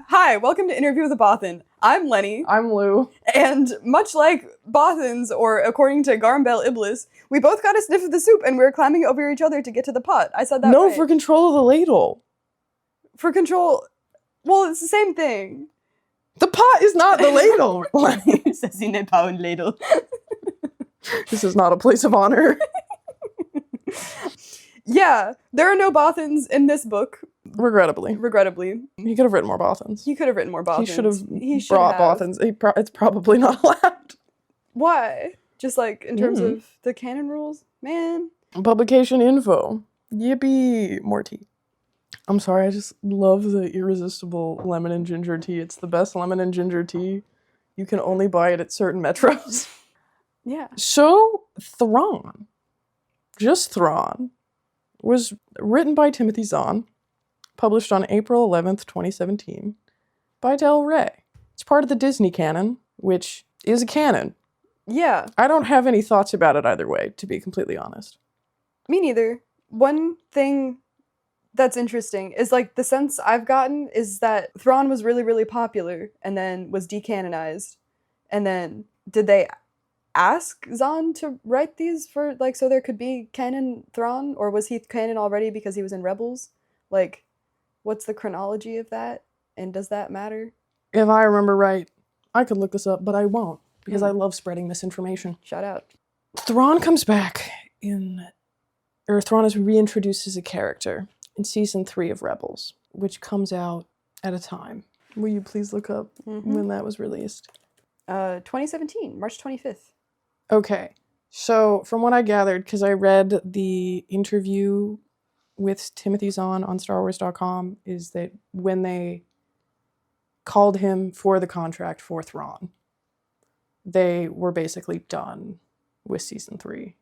Hi, welcome to Interview with a Bothan. I'm Lenny. I'm Lou. And much like Bothans, or according to Garmbel Iblis, we both got a sniff of the soup and we were climbing over each other to get to the pot. I said that No, right. for control of the ladle. For control... Well, it's the same thing. The pot is not the ladle, Lenny. Says in a pound ladle. This is not a place of honor. Yeah, there are no Bothans in this book. Regrettably. He He could have written more Bothans. could have written more Bothans. He should have brought Bothans. It's probably not allowed. Why? Just like in terms of the canon rules? Man. Publication info. Yippee. More tea. I'm sorry, I just love the irresistible lemon and ginger tea. It's the best lemon and ginger tea. You can only buy it at certain metros. Yeah. So, Thrawn, just Thrawn, was written by Timothy Zahn, published on April 11th, 2017, by Del Rey. It's part of the Disney canon, which is a canon. Yeah. I don't have any thoughts about it either way, to be completely honest. Me neither. One thing that's interesting is, like, the sense I've gotten is that Thrawn was really, really popular and then was decanonized. And then did they ask Zahn to write these for, like, so there could be canon Thrawn? Or was he canon already because he was in Rebels? Like, what's the chronology of that? And does that matter? If I remember right, I could look this up, but I won't, because I love spreading misinformation. Shout out. Thrawn comes back Thrawn is reintroduced as a character in season 3 of Rebels, which comes out at a time. Will you please look up when that was released? 2017, March 25th. Okay, so from what I gathered, because I read the interview with Timothy Zahn on StarWars.com, is that when they called him for the contract for Thrawn, they were basically done with season 3.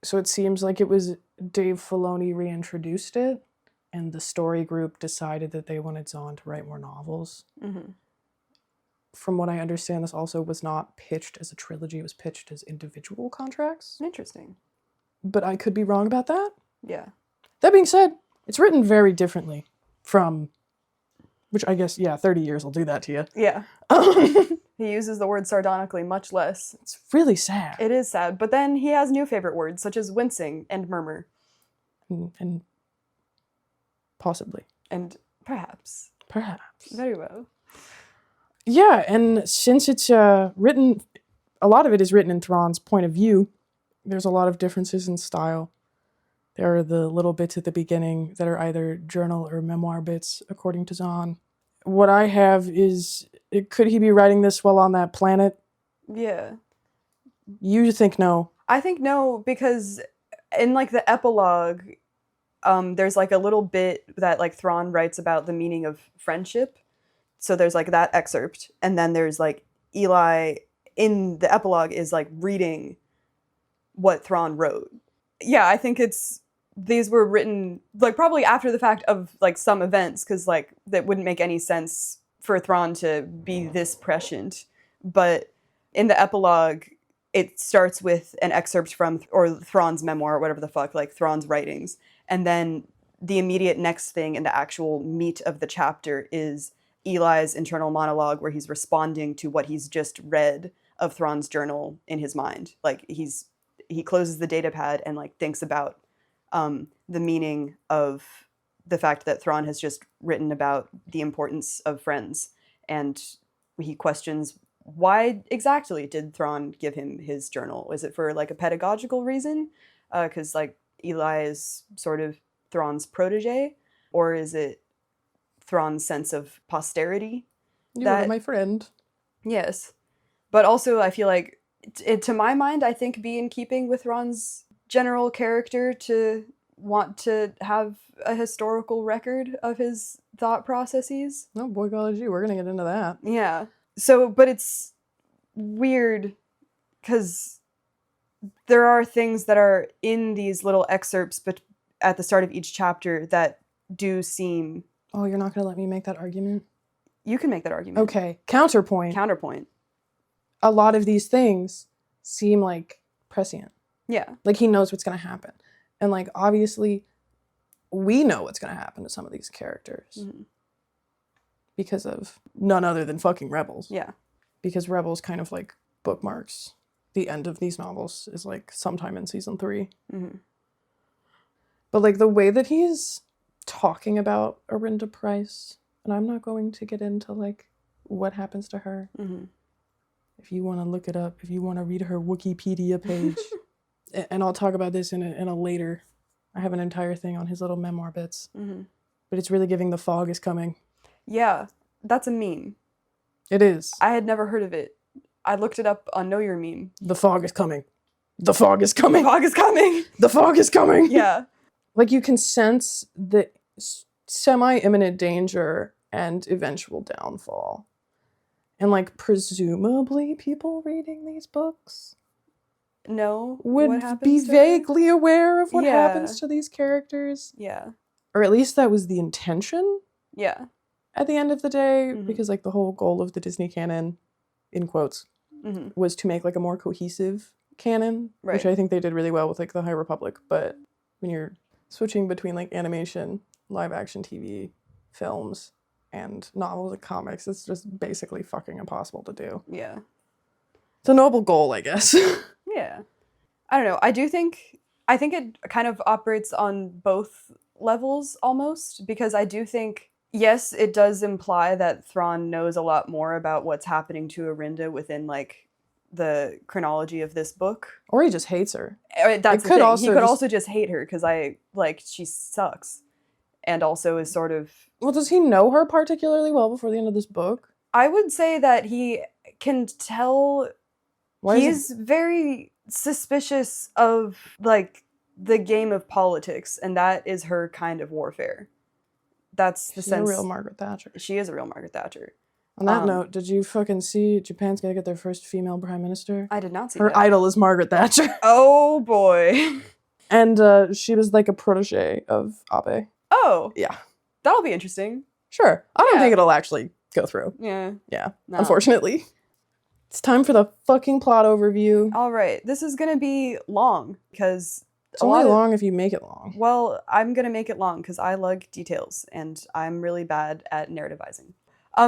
So it seems like it was Dave Filoni reintroduced it, and the story group decided that they wanted Zahn to write more novels. Mm-hmm. From what I understand, this also was not pitched as a trilogy, it was pitched as individual contracts. Interesting. But I could be wrong about that. Yeah. That being said, it's written very differently from, which I guess, 30 years will do that to you. Yeah. He uses the word sardonically much less. It's really sad. It is sad, but then he has new favorite words, such as wincing and murmur. And possibly. And perhaps. Perhaps. Very well. Yeah, and since it's written, a lot of it is written in Thrawn's point of view, there's a lot of differences in style. There are the little bits at the beginning that are either journal or memoir bits, according to Zahn. What I have is, could he be writing this while on that planet? Yeah. You think no. I think no, because in, like, the epilogue, there's, like, a little bit that, like, Thrawn writes about the meaning of friendship. So there's, like, that excerpt, and then there's, like, Eli in the epilogue is, like, reading what Thrawn wrote. Yeah, I think these were written, like, probably after the fact of, like, some events, because, like, that wouldn't make any sense for Thrawn to be this prescient. But in the epilogue, it starts with an excerpt from, or Thrawn's memoir, or whatever the fuck, like, Thrawn's writings. And then the immediate next thing in the actual meat of the chapter is Eli's internal monologue, where he's responding to what he's just read of Thrawn's journal in his mind. Like, he closes the data pad and, like, thinks about the meaning of the fact that Thrawn has just written about the importance of friends. And he questions, why exactly did Thrawn give him his journal? Was it for, like, a pedagogical reason? Because, like, Eli is sort of Thrawn's protege? Or is it Thrawn's sense of posterity? You were my friend. Yes. But also, I feel like, to my mind, I think be in keeping with Thrawn's general character to want to have a historical record of his thought processes. Oh, boy, golly gee, we're going to get into that. Yeah. So, but it's weird because there are things that are in these little excerpts but at the start of each chapter that do seem... Oh, you're not going to let me make that argument? You can make that argument. Okay. Counterpoint. A lot of these things seem like prescient. Yeah. Like, he knows what's going to happen. And, like, obviously, we know what's going to happen to some of these characters. Mm-hmm. because of none other than fucking Rebels. Yeah. Because Rebels kind of like bookmarks the end of these novels is like sometime in season 3. Mm-hmm. But like the way that he's talking about Ahrinda Pryce, and I'm not going to get into like what happens to her. Mm-hmm. If you want to look it up, if you want to read her Wikipedia page, and I'll talk about this in a later. I have an entire thing on his little memoir bits. Mm-hmm. But it's really giving the fog is coming. Yeah, that's a meme. It is. I had never heard of it. I looked it up on Know Your Meme. The fog is coming. The fog is coming. The fog is coming. The fog is coming. Yeah. Like you can sense the semi-imminent danger and eventual downfall. And like presumably people reading these books No. would what happens be to her? vaguely aware of what Yeah. happens to these characters. Yeah. Or at least that was the intention Yeah. at the end of the day. Mhm. Because like the whole goal of the Disney canon, in quotes, Mm-hmm. was to make like a more cohesive canon. Right. Which I think they did really well with like the High Republic. But when you're switching between like animation, live action TV, films, and novels and comics, it's just basically fucking impossible to do. Yeah. It's a noble goal, I guess. Yeah. I don't know. I think it kind of operates on both levels almost, because I do think, yes, it does imply that Thrawn knows a lot more about what's happening to Ahrinda within like the chronology of this book. Or he just hates her. That's It the could thing. also He could just- also just hate her because she sucks. And also is sort of, Well, does he know her particularly well before the end of this book? I would say that he can tell. Why is He's very suspicious of like the game of politics, and that is her kind of warfare. That's the She's sense. a real Margaret Thatcher. She is a real Margaret Thatcher. On that note, did you fucking see Japan's gonna get their first female prime minister? I did not see Her that. idol is Margaret Thatcher. Oh boy. And she was like a protege of Abe. Oh, Yeah. that'll be interesting. Sure. I don't Yeah. think it'll actually go through. Yeah. Yeah. No. Unfortunately. It's time for the fucking plot overview. All right. This is gonna be long because It's only long if you make it long. Well, I'm gonna make it long because I like details and I'm really bad at narrativizing.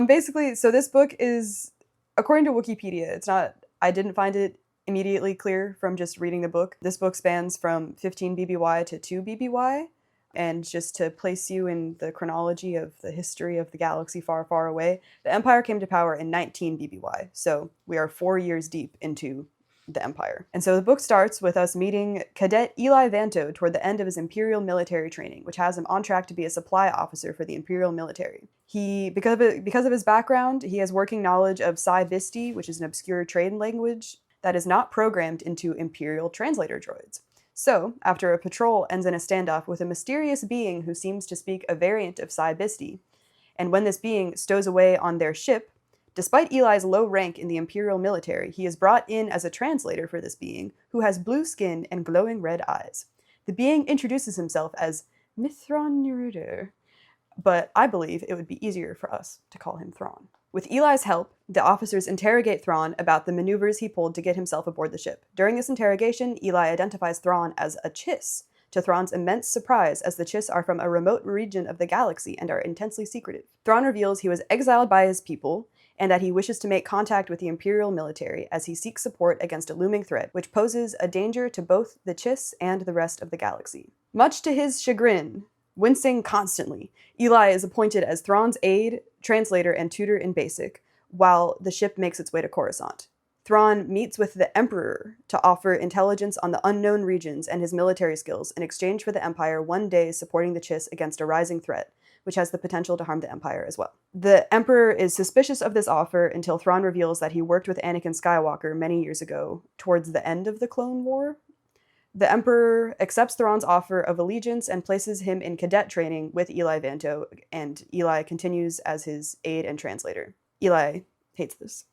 Basically, so this book is, according to Wikipedia, it's not. I didn't find it immediately clear from just reading the book. This book spans from 15 BBY to 2 BBY, and just to place you in the chronology of the history of the galaxy far, far away, the Empire came to power in 19 BBY. So we are 4 years deep into the Empire. And so the book starts with us meeting Cadet Eli Vanto toward the end of his Imperial military training, which has him on track to be a supply officer for the Imperial military. Because of his background, he has working knowledge of Psi Visti, which is an obscure trade language that is not programmed into Imperial translator droids. So, after a patrol ends in a standoff with a mysterious being who seems to speak a variant of Psi Visti, and when this being stows away on their ship, despite Eli's low rank in the Imperial military, he is brought in as a translator for this being, who has blue skin and glowing red eyes. The being introduces himself as Mithron Neruder, but I believe it would be easier for us to call him Thrawn. With Eli's help, the officers interrogate Thrawn about the maneuvers he pulled to get himself aboard the ship. During this interrogation, Eli identifies Thrawn as a Chiss, to Thrawn's immense surprise, as the Chiss are from a remote region of the galaxy and are intensely secretive. Thrawn reveals he was exiled by his people, and that he wishes to make contact with the Imperial military as he seeks support against a looming threat, which poses a danger to both the Chiss and the rest of the galaxy. Much to his chagrin, wincing constantly, Eli is appointed as Thrawn's aide, translator, and tutor in Basic, while the ship makes its way to Coruscant. Thrawn meets with the Emperor to offer intelligence on the unknown regions and his military skills in exchange for the Empire one day supporting the Chiss against a rising threat, which has the potential to harm the Empire as well. The Emperor is suspicious of this offer until Thrawn reveals that he worked with Anakin Skywalker many years ago, towards the end of the Clone War. The Emperor accepts Thrawn's offer of allegiance and places him in cadet training with Eli Vanto, and Eli continues as his aide and translator. Eli hates this.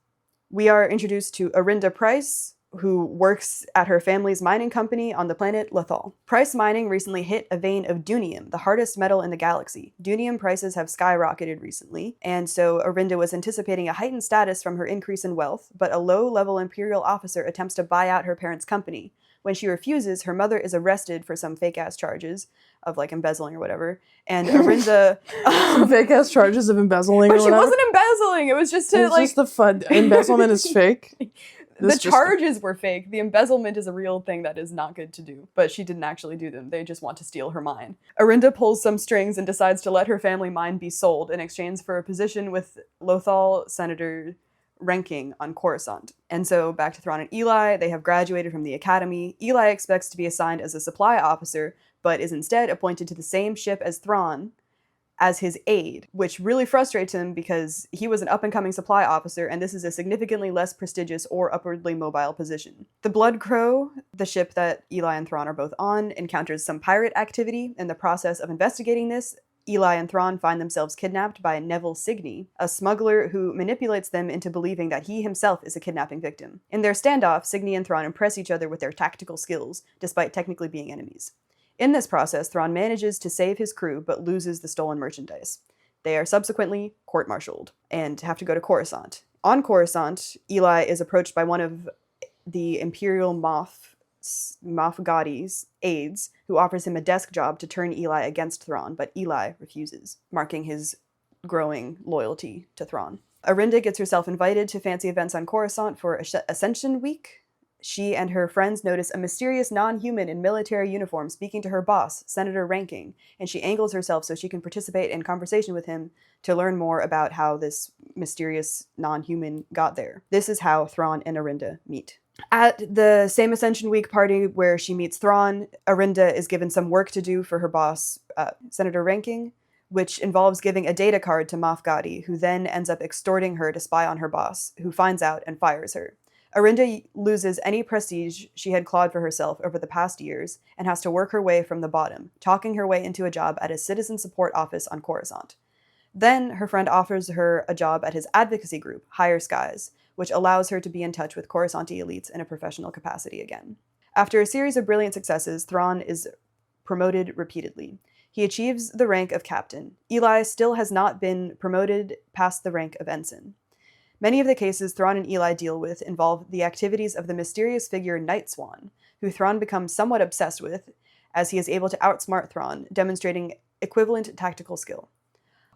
We are introduced to Ahrinda Pryce, who works at her family's mining company on the planet Lothal. Pryce mining recently hit a vein of dunium, the hardest metal in the galaxy. Dunium prices have skyrocketed recently, and so Ahrinda was anticipating a heightened status from her increase in wealth, but a low-level Imperial officer attempts to buy out her parents' company, When she refuses, her mother is arrested for some fake-ass charges of, like, embezzling or whatever. And Ahrinda... Some fake-ass charges of embezzling But or she whatever. wasn't embezzling. It was just to, It's like... just the fun. Embezzlement is fake. The charges were fake. The embezzlement is a real thing that is not good to do. But she didn't actually do them. They just want to steal her mine. Ahrinda pulls some strings and decides to let her family mine be sold in exchange for a position with Lothal Senator ranking on Coruscant. And so back to Thrawn and Eli, they have graduated from the academy. Eli expects to be assigned as a supply officer, but is instead appointed to the same ship as Thrawn as his aide, which really frustrates him because he was an up-and-coming supply officer, and this is a significantly less prestigious or upwardly mobile position. The Blood Crow, the ship that Eli and Thrawn are both on, encounters some pirate activity. In the process of investigating this, Eli and Thrawn find themselves kidnapped by Neville Signey, a smuggler who manipulates them into believing that he himself is a kidnapping victim. In their standoff, Signey and Thrawn impress each other with their tactical skills, despite technically being enemies. In this process, Thrawn manages to save his crew, but loses the stolen merchandise. They are subsequently court-martialed and have to go to Coruscant. On Coruscant, Eli is approached by one of the Imperial Moff Gaudi's aides, who offers him a desk job to turn Eli against Thrawn, but Eli refuses, marking his growing loyalty to Thrawn. Ahrinda gets herself invited to fancy events on Coruscant for Ascension Week. She and her friends notice a mysterious non-human in military uniform speaking to her boss, Senator Ranking, and she angles herself so she can participate in conversation with him to learn more about how this mysterious non-human got there. This is how Thrawn and Ahrinda meet. At the same Ascension Week party where she meets Thrawn, Ahrinda is given some work to do for her boss, Senator Ranking, which involves giving a data card to Moff Gaudi, who then ends up extorting her to spy on her boss, who finds out and fires her. Ahrinda loses any prestige she had clawed for herself over the past years and has to work her way from the bottom, talking her way into a job at a citizen support office on Coruscant. Then her friend offers her a job at his advocacy group, Higher Skies, which allows her to be in touch with Coruscanti elites in a professional capacity again. After a series of brilliant successes, Thrawn is promoted repeatedly. He achieves the rank of captain. Eli still has not been promoted past the rank of ensign. Many of the cases Thrawn and Eli deal with involve the activities of the mysterious figure Night Swan, who Thrawn becomes somewhat obsessed with, as he is able to outsmart Thrawn, demonstrating equivalent tactical skill.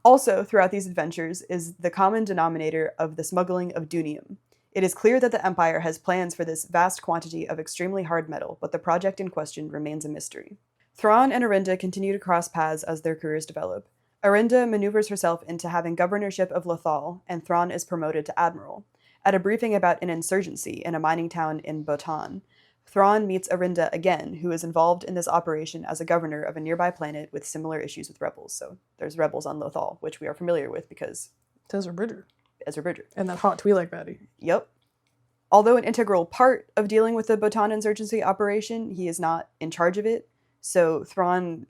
Also, throughout these adventures is the common denominator of the smuggling of dunium. It is clear that the Empire has plans for this vast quantity of extremely hard metal, but the project in question remains a mystery. Thrawn and Ahrinda continue to cross paths as their careers develop. Ahrinda maneuvers herself into having governorship of Lothal, and Thrawn is promoted to admiral. At a briefing about an insurgency in a mining town in Bhutan, Thrawn meets Ahrinda again, who is involved in this operation as a governor of a nearby planet with similar issues with rebels. So there's rebels on Lothal, which we are familiar with because... Ezra Bridger. And that hot Twi'lek baddie. Yep. Although an integral part of dealing with the Bhutan insurgency operation, he is not in charge of it. So Thrawn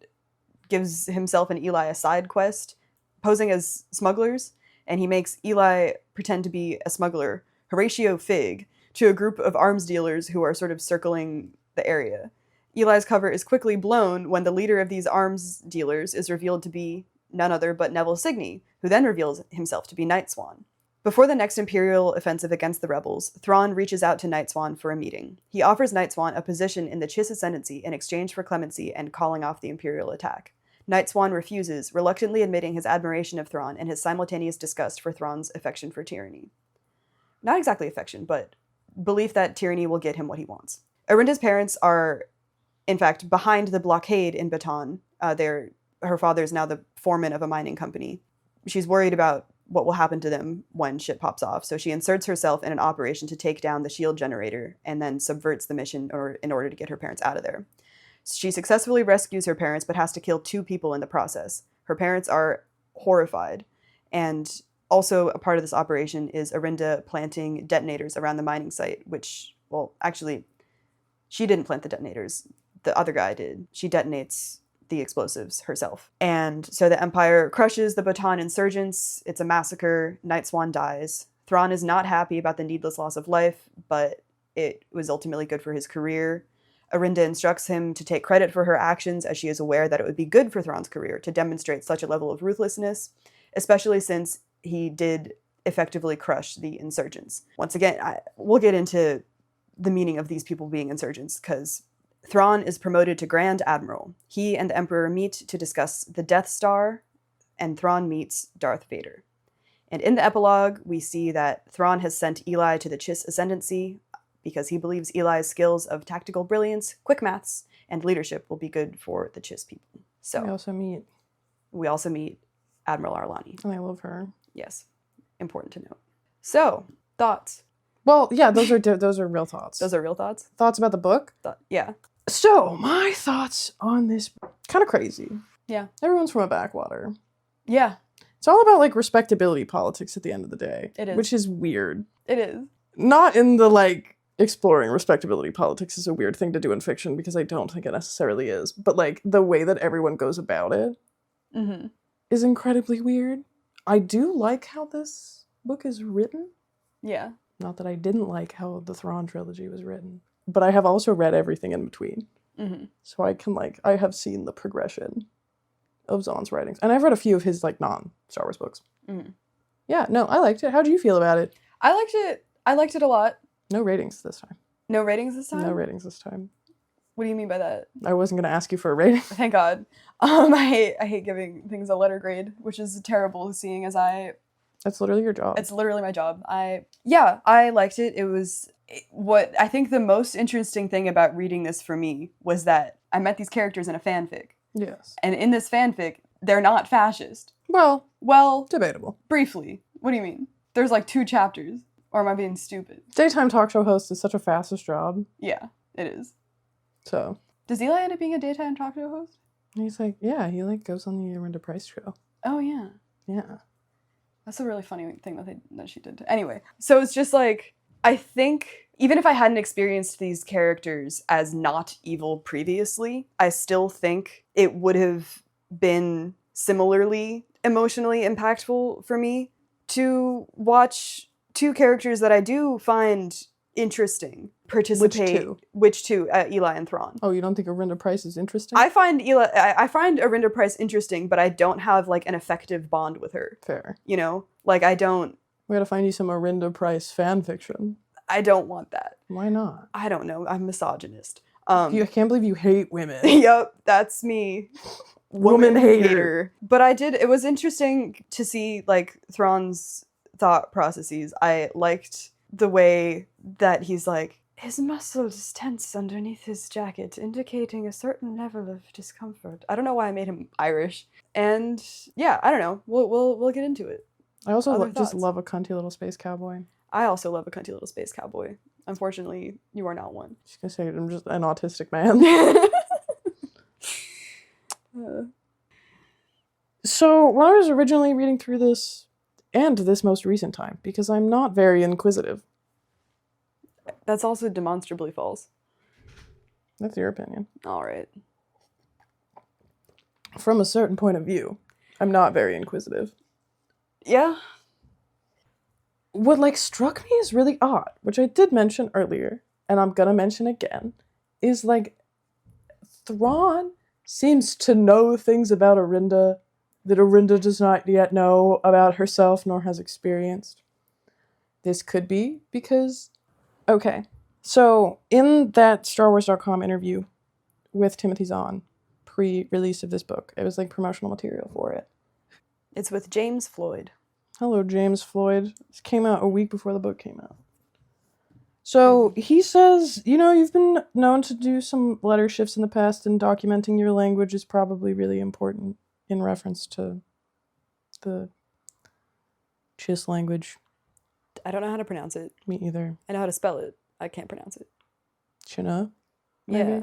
gives himself and Eli a side quest, posing as smugglers, and he makes Eli pretend to be a smuggler, Horatio Fig, to a group of arms dealers who are sort of circling the area. Eli's cover is quickly blown when the leader of these arms dealers is revealed to be none other but Neville Signey, who then reveals himself to be Night Swan. Before the next Imperial offensive against the rebels, Thrawn reaches out to Night Swan for a meeting. He offers Night Swan a position in the Chiss Ascendancy in exchange for clemency and calling off the Imperial attack. Night Swan refuses, reluctantly admitting his admiration of Thrawn and his simultaneous disgust for Thrawn's affection for tyranny. Not exactly affection, but belief that tyranny will get him what he wants. Ahrinda's parents are, in fact, behind the blockade in Bhutan. Her father is now the foreman of a mining company. She's worried about what will happen to them when shit pops off, so she inserts herself in an operation to take down the shield generator and then subverts the mission in order to get her parents out of there. She successfully rescues her parents, but has to kill 2 people in the process. Her parents are horrified, and also a part of this operation is Ahrinda planting detonators around the mining site, which, well, actually, she didn't plant the detonators. The other guy did. She detonates the explosives herself. And so the Empire crushes the Bhutan insurgents. It's a massacre. Night Swan dies. Thrawn is not happy about the needless loss of life, but it was ultimately good for his career. Ahrinda instructs him to take credit for her actions, as she is aware that it would be good for Thrawn's career to demonstrate such a level of ruthlessness, especially since he did effectively crush the insurgents. Once again, we'll get into the meaning of these people being insurgents, because Thrawn is promoted to Grand Admiral. He and the Emperor meet to discuss the Death Star, and Thrawn meets Darth Vader. And in the epilogue, we see that Thrawn has sent Eli to the Chiss Ascendancy because he believes Eli's skills of tactical brilliance, quick maths, and leadership will be good for the Chiss people. So we also meet Admiral Arlani. And I love her. Yes, important to note. So, thoughts? Well, yeah, those are real thoughts. Those are real thoughts? Thoughts about the book? Yeah. So, my thoughts on this, kind of crazy. Yeah. Everyone's from a backwater. Yeah. It's all about, like, respectability politics at the end of the day. It is. Which is weird. It is. Not in the, like, exploring respectability politics is a weird thing to do in fiction, because I don't think it necessarily is. But, like, the way that everyone goes about it is incredibly weird. I do like how this book is written. Yeah. Not that I didn't like how the Thrawn trilogy was written. But I have also read everything in between. So I can, like, I have seen the progression of Zahn's writings. And I've read a few of his, like, non-Star Wars books. Yeah, no, I liked it. How do you feel about it? I liked it. I liked it a lot. No ratings this time. No ratings this time? No ratings this time. What do you mean by that? I wasn't going to ask you for a rating. Thank God. I hate giving things a letter grade, which is terrible, seeing as That's literally your job. It's literally my job. I liked it. It was what I think the most interesting thing about reading this for me was that I met these characters in a fanfic. Yes. And in this fanfic, they're not fascist. Well, debatable. Briefly. What do you mean? There's like 2 chapters. Or am I being stupid? Daytime talk show host is such a fascist job. Yeah, it is. So. Does Eli end up being a daytime talk show host? He's like, yeah, he like goes on the Ahrinda Pryce show. Oh, yeah. Yeah. That's a really funny thing that she did. Anyway, so it's just like, I think even if I hadn't experienced these characters as not evil previously, I still think it would have been similarly emotionally impactful for me to watch 2 characters that I do find interesting participate. Which two? Eli and Thrawn. Oh, you don't think Ahrinda Pryce is interesting? I find Ahrinda Pryce interesting, but I don't have like an effective bond with her. Fair. You know, like I don't. We gotta find you some Ahrinda Pryce fan fiction. I don't want that. Why not? I don't know. I'm misogynist. I can't believe you hate women. Yep, that's me. Woman hater. But it was interesting to see like Thrawn's thought processes. I liked the way that he's like, his muscles tense underneath his jacket, indicating a certain level of discomfort. I don't know why I made him Irish. And yeah, I don't know. We'll get into it. I also just love a cunty little space cowboy. I also love a cunty little space cowboy. Unfortunately, you are not one. She's gonna say I'm just an autistic man. So when I was originally reading through this, and this most recent time, because I'm not very inquisitive. That's also demonstrably false. That's your opinion. All right. From a certain point of view, I'm not very inquisitive. Yeah. What, like, struck me as really odd, which I did mention earlier, and I'm gonna mention again, is, like, Thrawn seems to know things about Ahrinda that Ahrinda does not yet know about herself nor has experienced. This could be because... Okay, so in that StarWars.com interview with Timothy Zahn, pre-release of this book, it was, like, promotional material for it. It's with James Floyd. Hello, James Floyd. This came out a week before the book came out. So he says, you know, you've been known to do some letter shifts in the past, and documenting your language is probably really important in reference to the Chiss language. I don't know how to pronounce it. Me either. I know how to spell it. I can't pronounce it. China? Maybe? Yeah.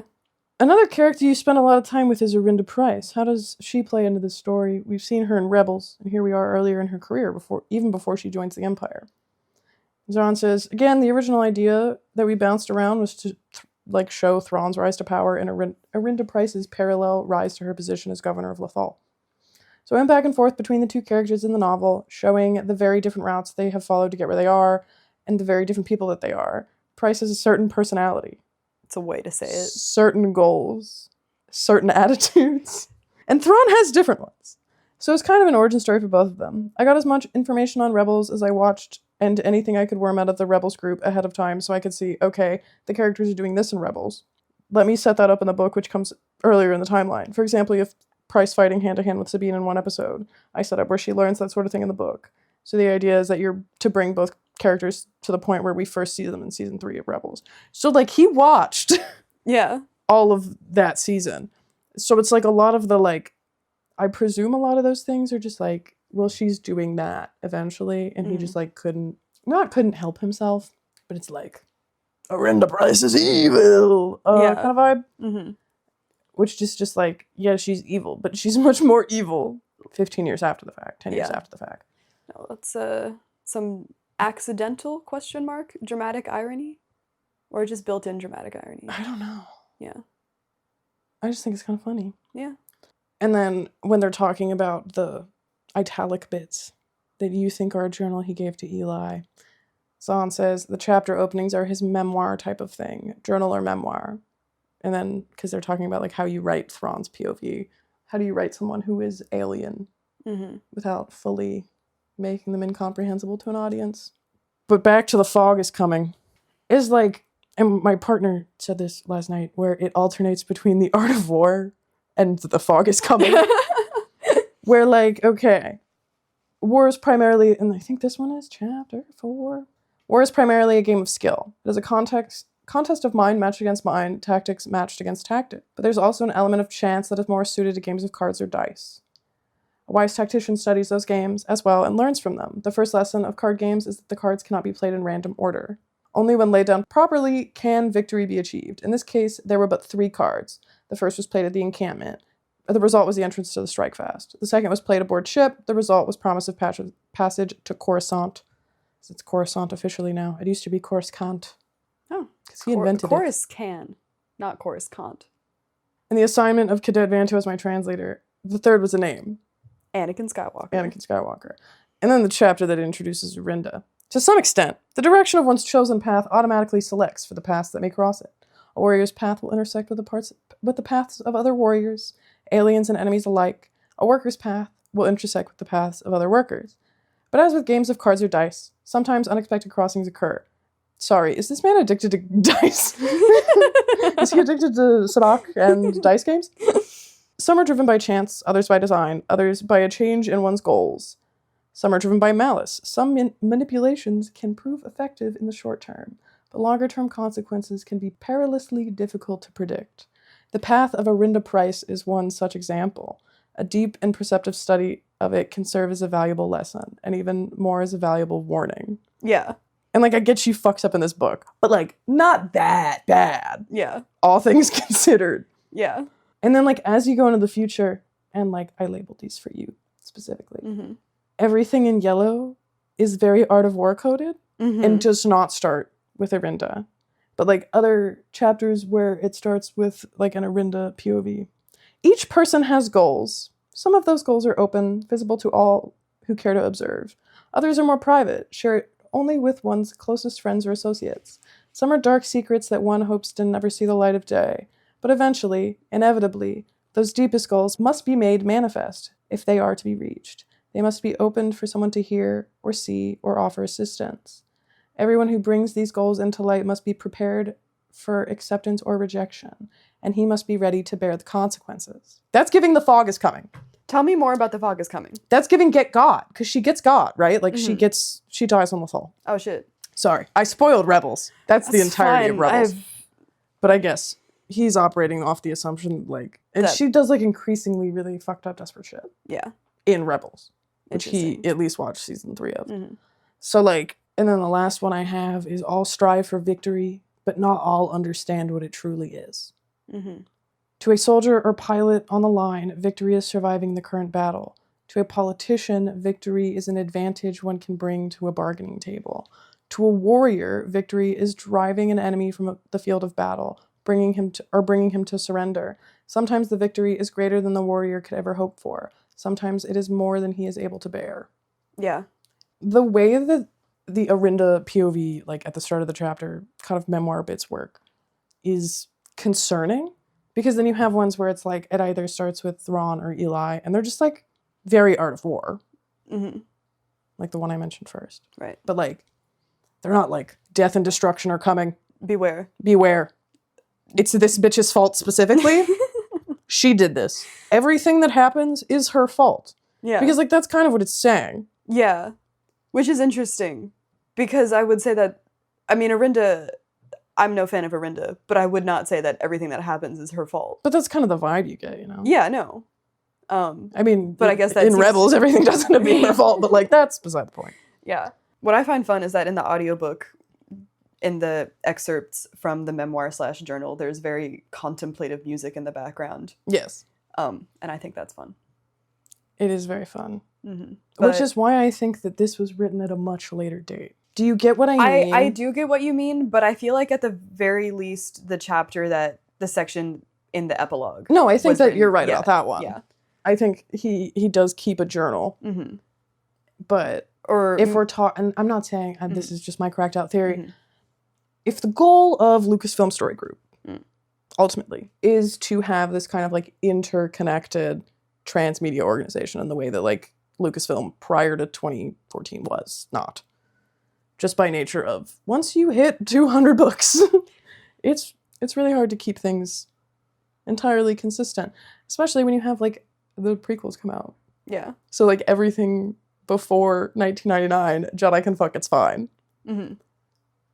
Another character you spend a lot of time with is Ahrinda Pryce. How does she play into this story? We've seen her in Rebels, and here we are earlier in her career, even before she joins the Empire. Zahn says, again, the original idea that we bounced around was to show Thrawn's rise to power and Ahrinda Pryce's parallel rise to her position as governor of Lothal. So I went back and forth between the 2 characters in the novel, showing the very different routes they have followed to get where they are, and the very different people that they are. Pryce has a certain personality. It's a way to say it. Certain goals. Certain attitudes. And Thrawn has different ones. So it's kind of an origin story for both of them. I got as much information on Rebels as I watched and anything I could worm out of the Rebels group ahead of time so I could see, okay, the characters are doing this in Rebels. Let me set that up in the book, which comes earlier in the timeline. For example, if Pryce fighting hand-to-hand with Sabine in one episode, I set up where she learns that sort of thing in the book. So the idea is that you're to bring both characters to the point where we first see them in season 3 of Rebels. So, like, he watched all of that season. So it's like a lot of the, like, I presume a lot of those things are just like, well, she's doing that eventually, and he just, like, couldn't help himself, but it's like, Ahrinda Pryce is evil, kind of vibe. Mm-hmm. Which is just like, yeah, she's evil, but she's much more evil 15 years after the fact, 10 years after the fact. No, that's some accidental ? Dramatic irony? Or just built-in dramatic irony? I don't know. Yeah. I just think it's kind of funny. Yeah. And then when they're talking about the italic bits that you think are a journal he gave to Eli, Zahn says the chapter openings are his memoir type of thing, journal or memoir. And then, because they're talking about, like, how you write Thrawn's POV, how do you write someone who is alien without fully making them incomprehensible to an audience? But back to the fog is coming. Is like, and my partner said this last night, where it alternates between the art of war and the fog is coming. Where, like, okay, war is primarily, and I think this one is chapter 4. War is primarily a game of skill. It is a contest of mind matched against mind, tactics matched against tactic. But there's also an element of chance that is more suited to games of cards or dice. A wise tactician studies those games as well and learns from them. The first lesson of card games is that the cards cannot be played in random order. Only when laid down properly can victory be achieved. In this case, there were but 3 cards. The first was played at the encampment. The result was the entrance to the strikefast. The second was played aboard ship. The result was promise of passage to Coruscant. It's Coruscant officially now. It used to be Coruscant. Oh. Because he invented Coruscant, not Coruscant. And the assignment of Cadet Vanto as my translator. The third was a name. Anakin Skywalker. Anakin Skywalker. And then the chapter that introduces Ahrinda. To some extent, the direction of one's chosen path automatically selects for the paths that may cross it. A warrior's path will intersect with the paths of other warriors, aliens and enemies alike. A worker's path will intersect with the paths of other workers. But as with games of cards or dice, sometimes unexpected crossings occur. Sorry, is this man addicted to dice? Is he addicted to Sadok and dice games? Some are driven by chance, others by design, others by a change in one's goals. Some are driven by malice. Some manipulations can prove effective in the short term, but longer-term consequences can be perilously difficult to predict. The path of Ahrinda Pryce is one such example. A deep and perceptive study of it can serve as a valuable lesson, and even more as a valuable warning. Yeah. And, like, I get she fucks up in this book, but, like, not that bad. Yeah. All things considered. Yeah. And then, like, as you go into the future, and, like, I labeled these for you specifically, everything in yellow is very Art of War coded, and does not start with Ahrinda. But, like, other chapters where it starts with, like, an Ahrinda POV. Each person has goals. Some of those goals are open, visible to all who care to observe. Others are more private, shared only with one's closest friends or associates. Some are dark secrets that one hopes to never see the light of day. But eventually, inevitably, those deepest goals must be made manifest if they are to be reached. They must be opened for someone to hear or see or offer assistance. Everyone who brings these goals into light must be prepared for acceptance or rejection, and he must be ready to bear the consequences. That's giving the fog is coming. Tell me more about the fog is coming. That's giving get God, because she gets God, right? Like, she dies on the fall. Oh, shit. Sorry. I spoiled Rebels. That's the entirety of Rebels. But I guess he's operating off the assumption, like, and she does, like, increasingly really fucked up desperate shit. Yeah. In Rebels. Which he at least watched season 3 of. So, like, and then the last one I have is all strive for victory, but not all understand what it truly is. To a soldier or pilot on the line, victory is surviving the current battle. To a politician, victory is an advantage one can bring to a bargaining table. To a warrior, victory is driving an enemy from the field of battle, bringing him to surrender. Sometimes the victory is greater than the warrior could ever hope for. Sometimes it is more than he is able to bear. Yeah. The way that the Ahrinda POV, like, at the start of the chapter, kind of memoir bits work, is concerning. Because then you have ones where it's like, it either starts with Thrawn or Eli, and they're just, like, very Art of War. Like the one I mentioned first. Right. But, like, They're not like death and destruction are coming. Beware. Beware. It's this bitch's fault specifically. She did this. Everything that happens is her fault. Yeah. Because, like, that's kind of what it's saying. Yeah. Which is interesting. Because I would say that, I mean, Ahrinda, I'm no fan of Ahrinda, but I would not say that everything that happens is her fault. But that's kind of the vibe you get, you know? Yeah, no. I mean, but I guess that in Rebels, everything doesn't have to be her fault, but, like, that's beside the point. Yeah. What I find fun is that in the audiobook, in the excerpts from the memoir/journal, there's very contemplative music in the background. Yes. And I think that's fun. It is very fun. Mm-hmm. Which is why I think that this was written at a much later date. Do you get what I mean? I do get what you mean, but I feel like at the very least, the section in the epilogue. No, I think that written. you're right Yeah. about that one. Yeah. I think he does keep a journal. Mm-hmm. But or if we're talking, and I'm not saying this is just my cracked out theory. Mm-hmm. If the goal of Lucasfilm Story Group, ultimately, is to have this kind of like interconnected transmedia organization in the way that like Lucasfilm prior to 2014 was not. Just by nature of, once you hit 200 books, it's really hard to keep things entirely consistent. Especially when you have like the prequels come out. Yeah. So like everything before 1999, Jedi can fuck, it's fine. Mm-hmm.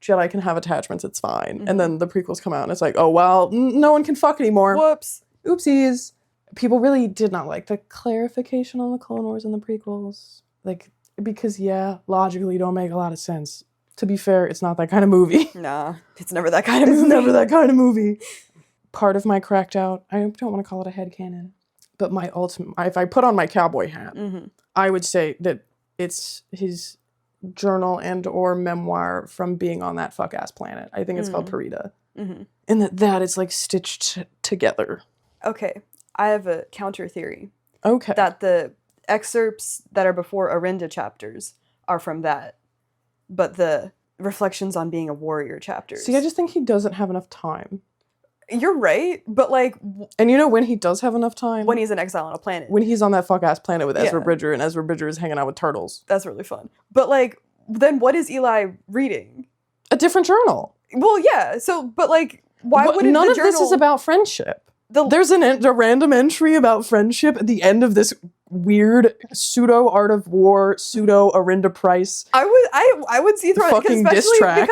Jedi can have attachments, it's fine. And then the prequels come out and it's like, oh, well, no one can fuck anymore. Whoops. Oopsies. People really did not like the clarification on the Clone Wars and the prequels. Like, because, yeah, logically don't make a lot of sense. To be fair, it's not that kind of movie. Nah, it's never that kind of movie. It's never that kind of movie. Part of my cracked out, I don't want to call it a headcanon, but my ultimate, if I put on my cowboy hat, I would say that it's his journal and or memoir from being on that fuck-ass planet. I think it's called Parida. And that it's like stitched together. Okay, I have a counter theory. Okay. That the excerpts that are before Ahrinda chapters are from that, but the reflections on being a warrior chapters. See, I just think he doesn't have enough time. You're right, but like... And you know when he does have enough time? When he's in exile on a planet. When he's on that fuck-ass planet with Ezra Bridger, and Ezra Bridger is hanging out with turtles. That's really fun. But like, then what is Eli reading? A different journal. Well, yeah, so, but like, why wouldn't none the of journal... this is about friendship. There's a random entry about friendship at the end of this weird pseudo Art of War, pseudo Ahrinda Pryce. I would see Thrawn, fucking diss track.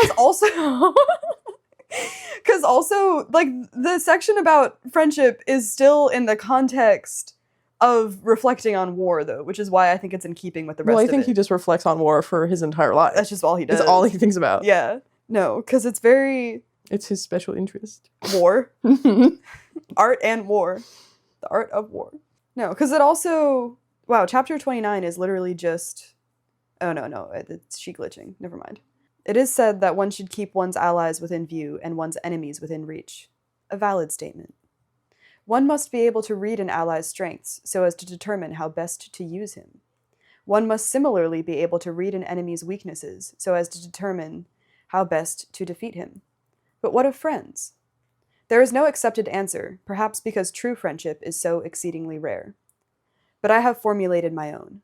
Because also, like, the section about friendship is still in the context of reflecting on war, though, which is why I think it's in keeping with the rest of it. Well, I think he just reflects on war for his entire life. That's just all he does. It's all he thinks about. Yeah. No, because it's very... It's his special interest. War. Art and war. The art of war. No, because it also... Wow, chapter 29 is literally just... Oh, no, it's she glitching. Never mind. It is said that one should keep one's allies within view and one's enemies within reach. A valid statement. One must be able to read an ally's strengths so as to determine how best to use him. One must similarly be able to read an enemy's weaknesses so as to determine how best to defeat him. But what of friends? There is no accepted answer, perhaps because true friendship is so exceedingly rare. But I have formulated my own.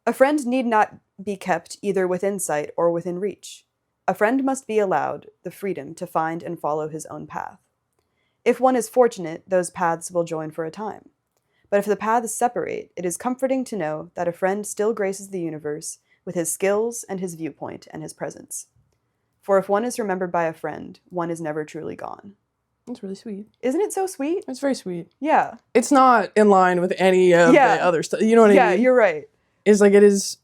A friend need not be kept either within sight or within reach. A friend must be allowed the freedom to find and follow his own path. If one is fortunate, those paths will join for a time. But if the paths separate, it is comforting to know that a friend still graces the universe with his skills and his viewpoint and his presence. For if one is remembered by a friend, one is never truly gone. That's really sweet. Isn't it so sweet? It's very sweet. Yeah. It's not in line with any of the other stuff. You know what I mean? Yeah, you're right. It's like it is...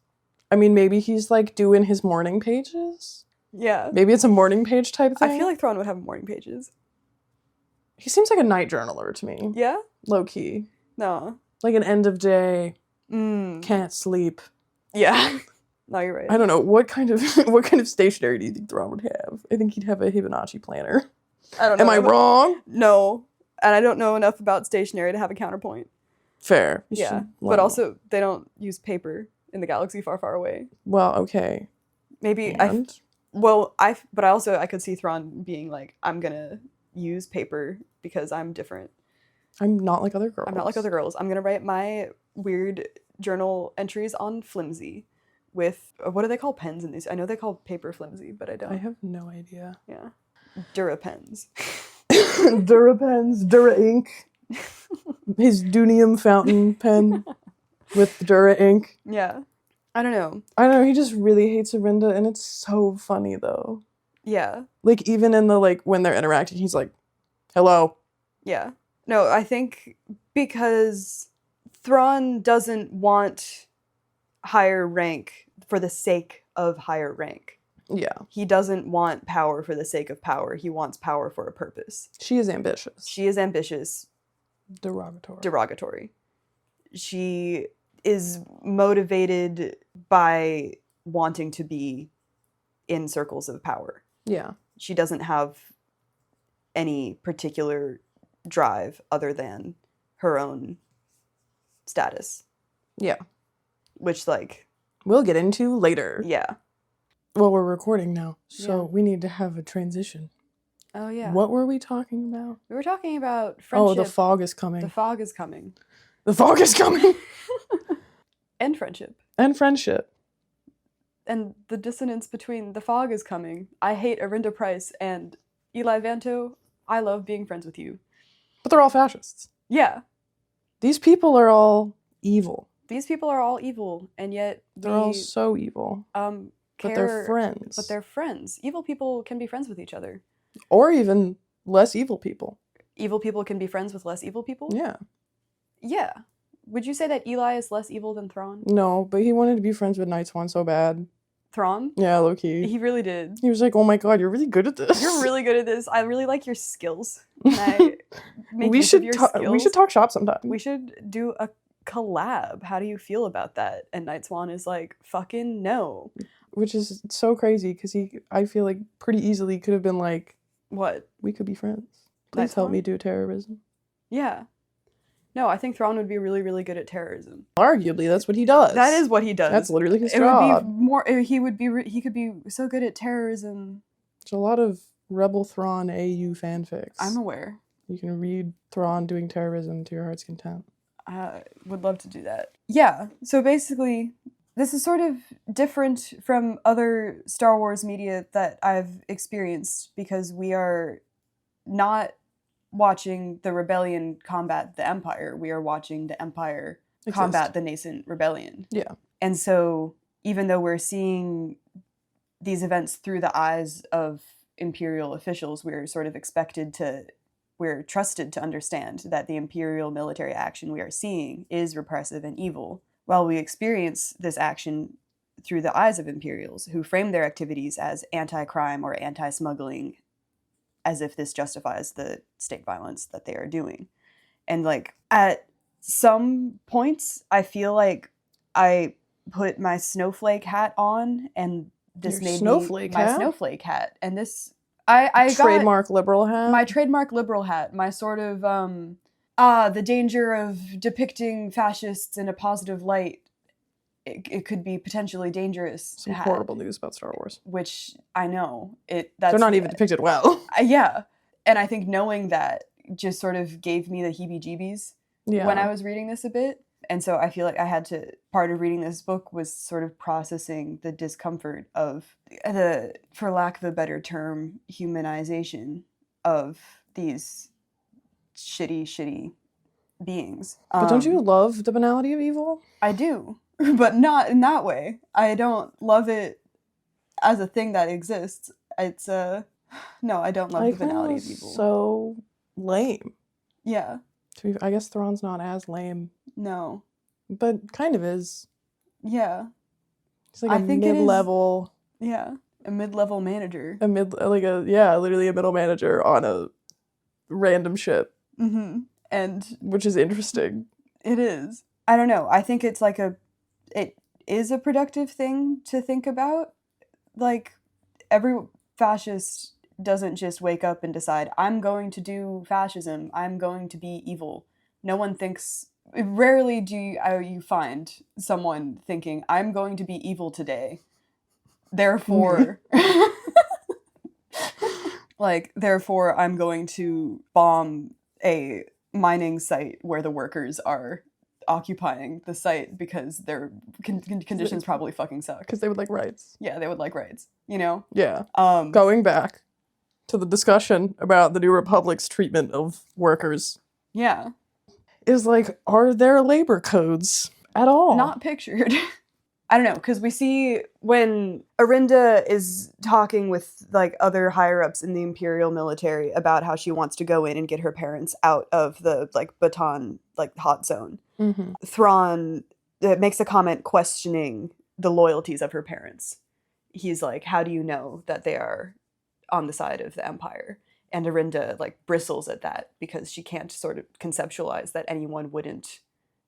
I mean, maybe he's like doing his morning pages? Yeah. Maybe it's a morning page type thing? I feel like Thrawn would have morning pages. He seems like a night journaler to me. Yeah? Low key. No. Like an end of day. Can't sleep. Yeah. No, you're right. I don't know. What kind of stationery do you think Thrawn would have? I think he'd have a Hibanachi planner. I don't know. Am I wrong? No. And I don't know enough about stationery to have a counterpoint. Fair. Yeah. But also, they don't use paper in the galaxy far, far away. Well, okay. Maybe I could see Thrawn being like, I'm gonna use paper because I'm different. I'm not like other girls. I'm not like other girls. I'm gonna write my weird journal entries on flimsy. with, what do they call pens in these? I know they call paper flimsy, but I don't. I have no idea. Yeah. Dura pens. Dura pens, Dura ink. His Dunium fountain pen with Dura ink. Yeah. I don't know. I don't know, he just really hates Ahrinda, and it's so funny, though. Yeah. Like, even in the, like, when they're interacting, he's like, hello. Yeah. No, I think because Thrawn doesn't want higher rank for the sake of higher rank. Yeah. He doesn't want power for the sake of power. He wants power for a purpose. She is ambitious. She is ambitious. Derogatory. She is motivated by wanting to be in circles of power. Yeah. She doesn't have any particular drive other than her own status. Yeah. Which, like... we'll get into later. Yeah. Well, we're recording now, so Yeah. we need to have a transition. Oh, yeah. What were we talking about? We were talking about friendship. Oh, the fog is coming. The fog is coming. The fog is coming! And friendship. And friendship. And the dissonance between the fog is coming. I hate Ahrinda Pryce and Eli Vanto. I love being friends with you. But they're all fascists. Yeah. These people are all evil. These people are all evil, and yet They're all so evil. care, but they're friends. But they're friends. Evil people can be friends with each other. Or even less evil people. Evil people can be friends with less evil people? Yeah. Yeah. Would you say that Eli is less evil than Thrawn? No, but he wanted to be friends with Night Swan so bad. Thrawn? Yeah, low-key. He really did. He was like, oh my god, you're really good at this. You're really good at this. I really like your skills. Can I make we use should of your we skills? should talk shop sometime. We should do a collab. How do you feel about that? And Night Swan is like, fucking no. Which is so crazy, because I feel like pretty easily could have been like, what? We could be friends. Night Please help Swan? me do terrorism. Yeah. No, I think Thrawn would be really, really good at terrorism. Arguably, that's what he does. That is what he does. That's literally his It job. would be more. He could be so good at terrorism. There's a lot of Rebel Thrawn AU fanfics. I'm aware. You can read Thrawn doing terrorism to your heart's content. I would love to do that. Yeah. So basically, this is sort of different from other Star Wars media that I've experienced because we are not watching the rebellion combat the Empire. We are watching the Empire combat the nascent rebellion. Yeah. And so even though we're seeing these events through the eyes of Imperial officials, we're trusted to understand that the Imperial military action we are seeing is repressive and evil, while we experience this action through the eyes of Imperials, who frame their activities as anti-crime or anti-smuggling, as if this justifies the state violence that they are doing. And like at some points, I feel like I put my snowflake hat on, and this Your made snowflake me my hat? snowflake hat. And this I Trademark liberal hat? got my trademark liberal hat, my sort of the danger of depicting fascists in a positive light. It could be potentially dangerous. Some hat, horrible news about Star Wars. which I know that's They're not even depicted well. yeah, and I think knowing that just sort of gave me the heebie-jeebies Yeah. when I was reading this a bit. And so I feel like part of reading this book was sort of processing the discomfort of the, for lack of a better term, humanization of these shitty beings. But don't you love the banality of evil? I do, but not in that way. I don't love it as a thing that exists. It's no, I don't love the banality of evil. So lame. Yeah. I guess Thrawn's not as lame, No. but kind of is. Yeah. He's like a mid-level. Yeah. A mid-level manager. Literally a middle manager on a random ship. Mm-hmm. And which is interesting. It is. I don't know. I think it is a productive thing to think about. Like, every fascist doesn't just wake up and decide, I'm going to do fascism, I'm going to be evil. No one thinks, rarely do you find someone thinking, I'm going to be evil today. Therefore, therefore I'm going to bomb a mining site where the workers are occupying the site because their conditions probably fucking suck. Because they would like rights. Yeah, they would like rights, you know? Yeah. Going back to the discussion about the New Republic's treatment of workers. Yeah. Is like, are there labor codes at all? Not pictured. I don't know, because we see when Ahrinda is talking with like other higher-ups in the Imperial military about how she wants to go in and get her parents out of the like Baton like hot zone. Mm-hmm. Thrawn makes a comment questioning the loyalties of her parents. He's like, how do you know that they are on the side of the Empire? And Ahrinda like bristles at that because she can't sort of conceptualize that anyone wouldn't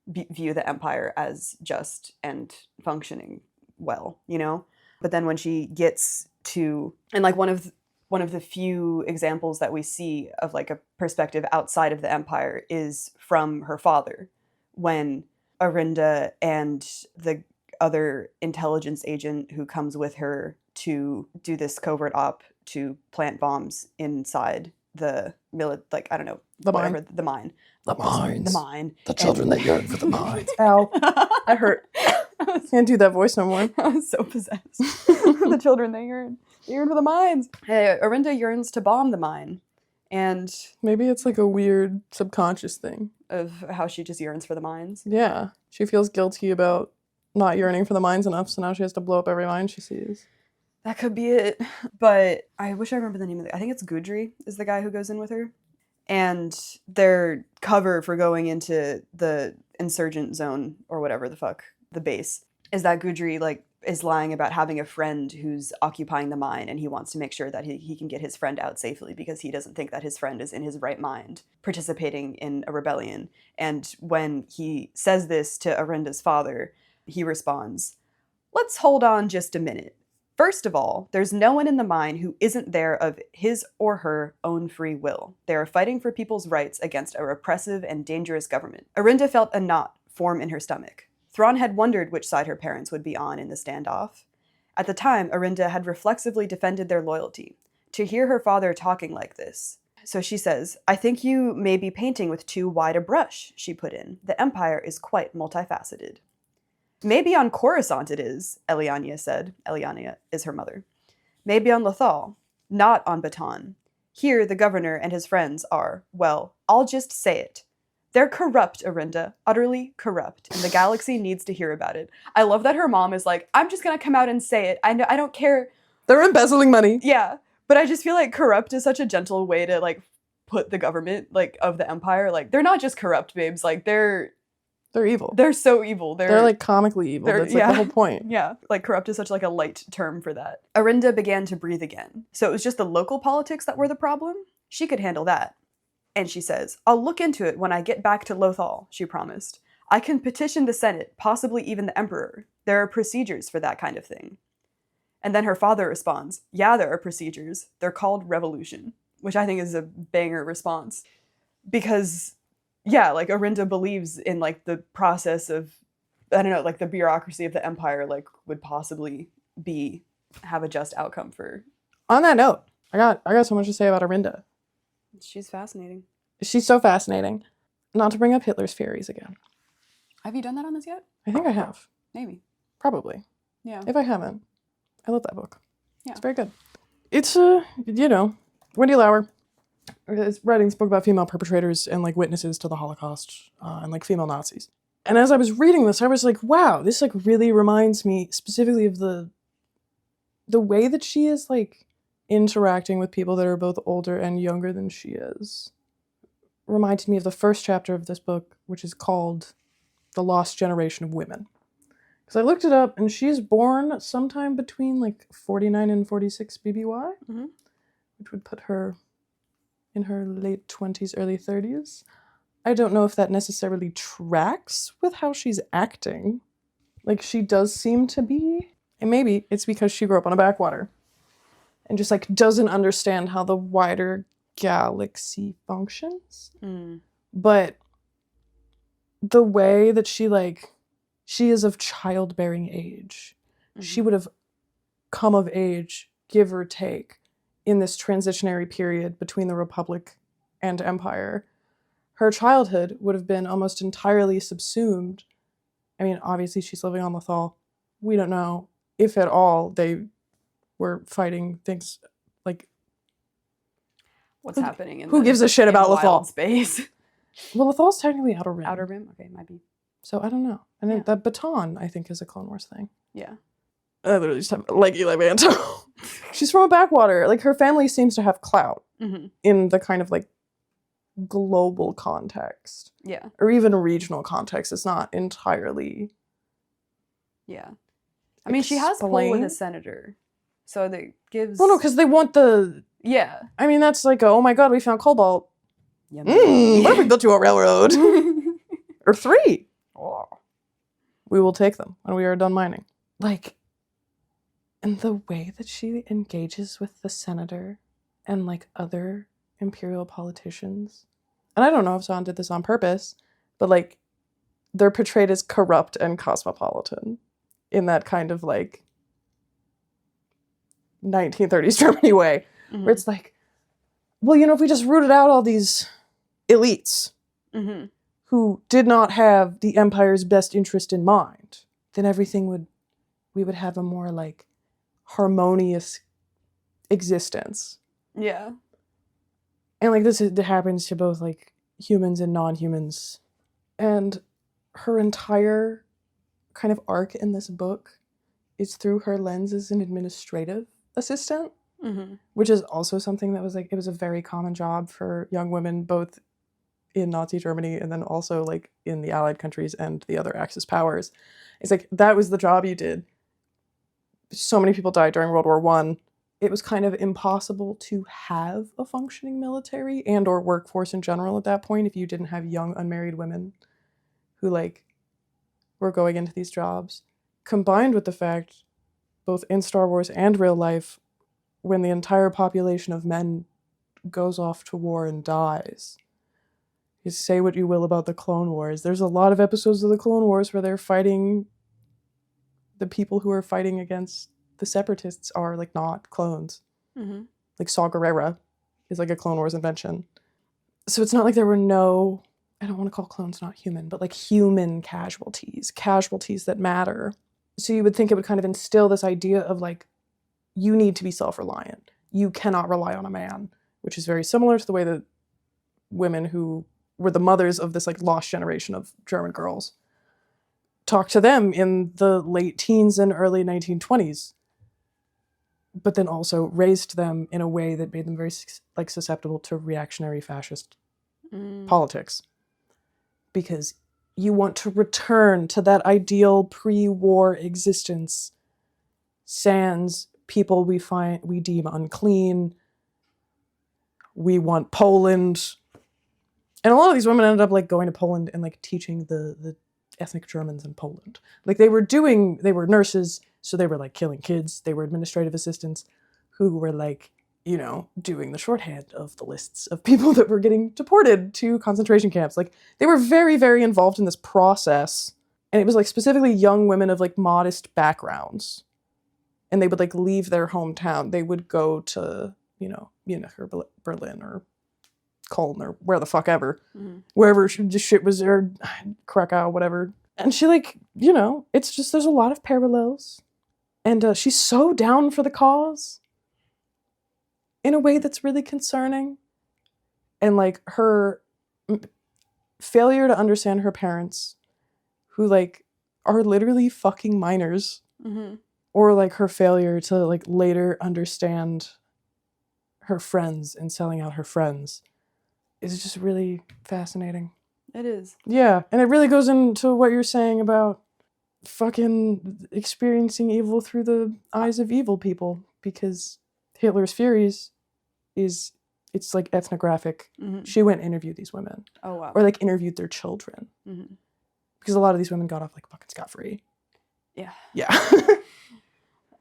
view the Empire as just and functioning well, you know? But then when she gets to, and like one of the few examples that we see of like a perspective outside of the Empire is from her father, when Ahrinda and the other intelligence agent who comes with her to do this covert op to plant bombs inside the the mine. The mine. The mines. The mine. The children that yearn for the mines. Ow. That hurt. Can't do that voice no more. I was so possessed. The children, they yearn for the mines. Hey, Ahrinda yearns to bomb the mine. And maybe it's like a weird subconscious thing. Of how she just yearns for the mines. Yeah. She feels guilty about not yearning for the mines enough, so now she has to blow up every mine she sees. That could be it. But I wish I remember the name of it. I think it's Gudry is the guy who goes in with her. And their cover for going into the insurgent zone, or whatever the fuck, the base, is that Gudry, like, is lying about having a friend who's occupying the mine, and he wants to make sure that he can get his friend out safely because he doesn't think that his friend is in his right mind, participating in a rebellion. And when he says this to Ahrinda's father, he responds, "Let's hold on just a minute. First of all, there's no one in the mine who isn't there of his or her own free will. They are fighting for people's rights against a repressive and dangerous government." Ahrinda felt a knot form in her stomach. Thrawn had wondered which side her parents would be on in the standoff. At the time, Ahrinda had reflexively defended their loyalty. To hear her father talking like this. So she says, "I think you may be painting with too wide a brush," she put in. "The Empire is quite multifaceted." "Maybe on Coruscant it is," Eliania said. Eliania is her mother. "Maybe on Lothal. Not on Baton. Here, the governor and his friends are, well, I'll just say it. They're corrupt, Ahrinda. Utterly corrupt. And the galaxy needs to hear about it." I love that her mom is like, I'm just going to come out and say it. I don't care. They're embezzling money. Yeah. But I just feel like corrupt is such a gentle way to, like, put the government, like, of the Empire. Like, they're not just corrupt, babes. Like, they're evil. They're so evil. They're like comically evil. That's like the whole point. Yeah, like corrupt is such like a light term for that. Ahrinda began to breathe again. So it was just the local politics that were the problem? She could handle that. And she says, "I'll look into it when I get back to Lothal," she promised. "I can petition the Senate, possibly even the Emperor. There are procedures for that kind of thing." And then her father responds, "Yeah, there are procedures. They're called revolution," which I think is a banger response. Because yeah, like Ahrinda believes in like the process of, I don't know, like the bureaucracy of the Empire, like would possibly have a just outcome for. On that note, I got so much to say about Ahrinda. She's fascinating. She's so fascinating. Not to bring up Hitler's Furies again. Have you done that on this yet? I think I have. Maybe. Probably. Yeah. If I haven't, I love that book. Yeah. It's very good. It's Wendy Lauer is writing this book about female perpetrators and like witnesses to the Holocaust and like female Nazis. And as I was reading this, I was like, wow, this like really reminds me specifically of the way that she is like interacting with people that are both older and younger than she is. Reminded me of the first chapter of this book, which is called The Lost Generation of Women. Because I looked it up, and she's born sometime between like 49 and 46 BBY, which would put her in her late 20s, early 30s. I don't know if that necessarily tracks with how she's acting. Like, she does seem to be, and maybe it's because she grew up on a backwater and just like doesn't understand how the wider galaxy functions. But the way that she is of childbearing age. She would have come of age, give or take, in this transitionary period between the Republic and Empire. her childhood would have been almost entirely subsumed. I mean, obviously she's living on Lothal. We don't know if at all they were fighting things like... What's happening in who gives a shit about wild Lothal? space? Well, Lothal's technically Outer Rim. Outer Rim? Okay, might be. So I don't know. And then that baton, I think, is a Clone Wars thing. Yeah. I literally just have like Eli Vanto. She's from a backwater. Like, her family seems to have clout in the kind of like global context. Yeah. Or even regional context. It's not entirely... Yeah. I mean, she has pull with a senator. So that gives... Well, no, because they want the... Yeah. I mean, that's like, oh my god, we found cobalt. Yeah. What if we built you a railroad? Or 3. Oh. We will take them when we are done mining. Like, and the way that she engages with the senator and like other Imperial politicians, and I don't know if Zahn did this on purpose, but like they're portrayed as corrupt and cosmopolitan in that kind of like 1930s Germany way, where it's like, well, you know, if we just rooted out all these elites who did not have the Empire's best interest in mind, then we would have a more like harmonious existence. Yeah. And like this happens to both like humans and non-humans. And her entire kind of arc in this book is through her lens as an administrative assistant, which is also something that was like, it was a very common job for young women, both in Nazi Germany and then also like in the Allied countries and the other Axis powers. It's like, that was the job you did. So many people died during World War I. It was kind of impossible to have a functioning military and or workforce in general at that point if you didn't have young unmarried women who like were going into these jobs. Combined with the fact, both in Star Wars and real life, when the entire population of men goes off to war and dies. You say what you will about the Clone Wars. There's a lot of episodes of the Clone Wars where they're fighting... the people who are fighting against the Separatists are, like, not clones. Like, Saw Gerrera is, like, a Clone Wars invention. So it's not like there were no... I don't want to call clones not human, but, like, human casualties. Casualties that matter. So you would think it would kind of instill this idea of, like, you need to be self-reliant. You cannot rely on a man. Which is very similar to the way that women who were the mothers of this, like, lost generation of German girls talked to them in the late teens and early 1920s, but then also raised them in a way that made them very like susceptible to reactionary fascist politics. Because you want to return to that ideal pre-war existence, sans people we deem unclean. We want Poland. And a lot of these women ended up like going to Poland and like teaching the ethnic Germans in Poland. Like they were nurses, so they were like killing kids. They were administrative assistants who were like, you know, doing the shorthand of the lists of people that were getting deported to concentration camps. Like they were very, very involved in this process. And it was like specifically young women of like modest backgrounds. And they would like leave their hometown. They would go to, you know, Munich or Berlin or Cologne or where the fuck ever, wherever shit was, or Krakow, whatever. And she like, you know, it's just, there's a lot of parallels. And she's so down for the cause in a way that's really concerning. And like her failure to understand her parents, who like are literally fucking minors, or like her failure to like later understand her friends and selling out her friends, is just really fascinating. It is. Yeah, and it really goes into what you're saying about fucking experiencing evil through the eyes of evil people, because Hitler's Furies it's like ethnographic. She went and interviewed these women. Oh, wow. Or like interviewed their children. Because a lot of these women got off like fucking scot-free. Yeah. Yeah.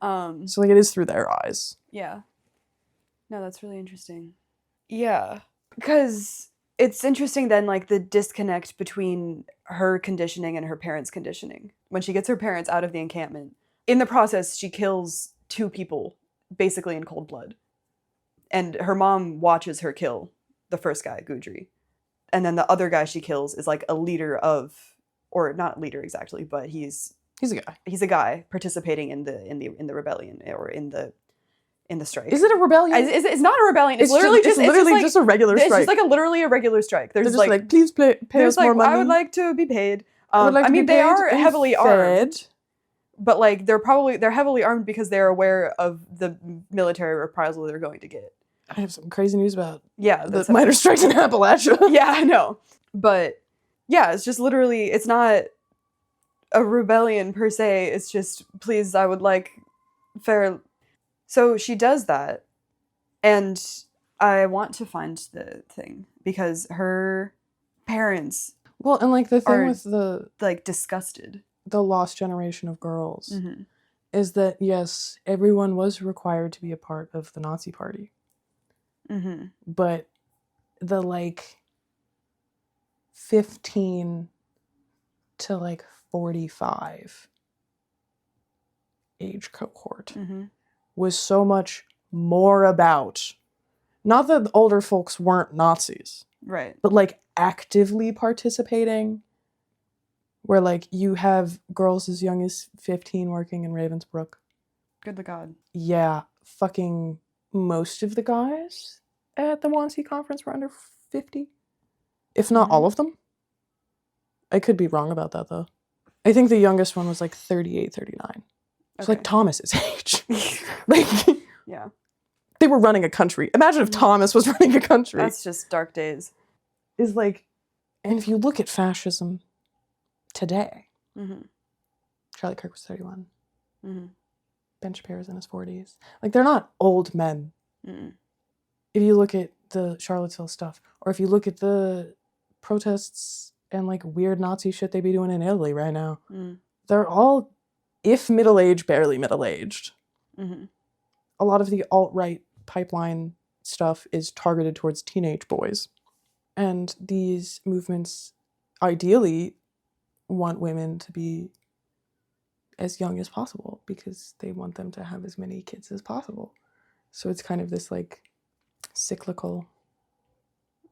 So like it is through their eyes. Yeah. No, that's really interesting. Yeah. Because it's interesting then, like, the disconnect between her conditioning and her parents' conditioning. When she gets her parents out of the encampment, in the process, she kills 2 people, basically in cold blood. And her mom watches her kill the first guy, Gudry. and then the other guy she kills is like a leader of, or not leader exactly, but he's He's a guy. He's a guy participating in the rebellion or in the strike. Is it a rebellion? It's not a rebellion. It's literally just a regular strike. It's just like literally a regular strike. There's They're just like please pay us more money. I would like to be paid. They are heavily armed, but like they're heavily armed because they're aware of the military reprisal they're going to get. I have some crazy news about the minor strikes in Appalachia. Yeah, I know, but yeah, it's just literally, it's not a rebellion per se. It's just, please, I would like fair. So she does that, and I want to find the thing because her parents, well, and like the thing with the like disgusted, the lost generation of girls is that yes, everyone was required to be a part of the Nazi Party, but the like 15 to like 45 age cohort was so much more about, not that the older folks weren't Nazis, right, but like actively participating, where like you have girls as young as 15 working in Ravensbrück. Good to God. Yeah, fucking most of the guys at the Wannsee conference were under 50, if not all of them. I could be wrong about that though. I think the youngest one was like 38, 39. It's like Thomas's age. Like, yeah. They were running a country. Imagine if Thomas was running a country. That's just dark days. Is like, and if you look at fascism today, Charlie Kirk was 31. Ben Shapiro's in his 40s. Like, they're not old men. If you look at the Charlottesville stuff, or if you look at the protests and like weird Nazi shit they be doing in Italy right now, they're all, if middle-aged, barely middle-aged. A lot of the alt-right pipeline stuff is targeted towards teenage boys. And these movements ideally want women to be as young as possible because they want them to have as many kids as possible. So it's kind of this like cyclical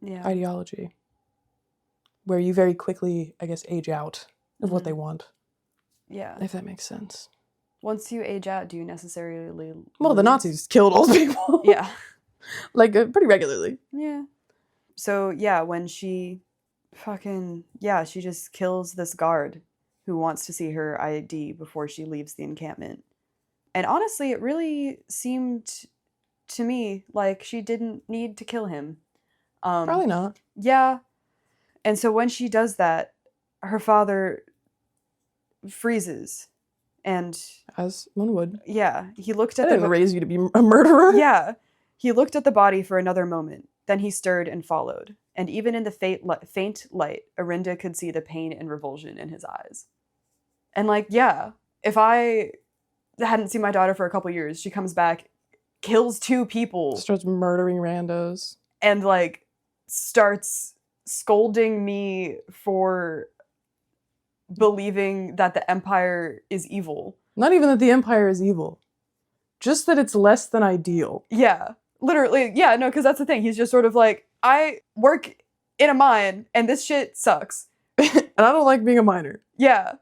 ideology where you very quickly, I guess, age out of what they want. Yeah. If that makes sense. Once you age out, do you necessarily... Well, the Nazis killed old people. Yeah. Like, pretty regularly. Yeah. So, yeah, when she fucking... Yeah, she just kills this guard who wants to see her ID before she leaves the encampment. And honestly, it really seemed to me like she didn't need to kill him. Probably not. Yeah. And so when she does that, her father freezes. And as one would. Yeah. He looked at I didn't raise you to be a murderer. Yeah. He looked at the body for another moment. Then he stirred and followed. And even in the faint light, Ahrinda could see the pain and revulsion in his eyes. And like, yeah, if I hadn't seen my daughter for a couple years, she comes back, kills 2 people. Starts murdering randos. And like starts scolding me for believing that the Empire is evil. Not even that the Empire is evil. Just that it's less than ideal. Yeah. Literally. Yeah, no, because that's the thing. He's just sort of like, I work in a mine and this shit sucks. And I don't like being a miner. Yeah.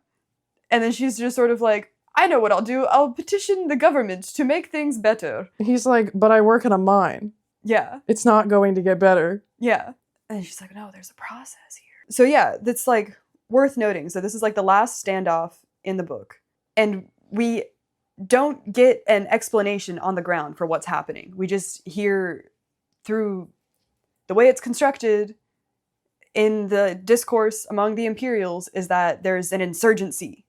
And then she's just sort of like, I know what I'll do. I'll petition the government to make things better. He's like, but I work in a mine. Yeah. It's not going to get better. Yeah. And she's like, no, there's a process here. So yeah, that's like worth noting. So this is like the last standoff in the book. And we don't get an explanation on the ground for what's happening. We just hear through the way it's constructed in the discourse among the Imperials is that there's an insurgency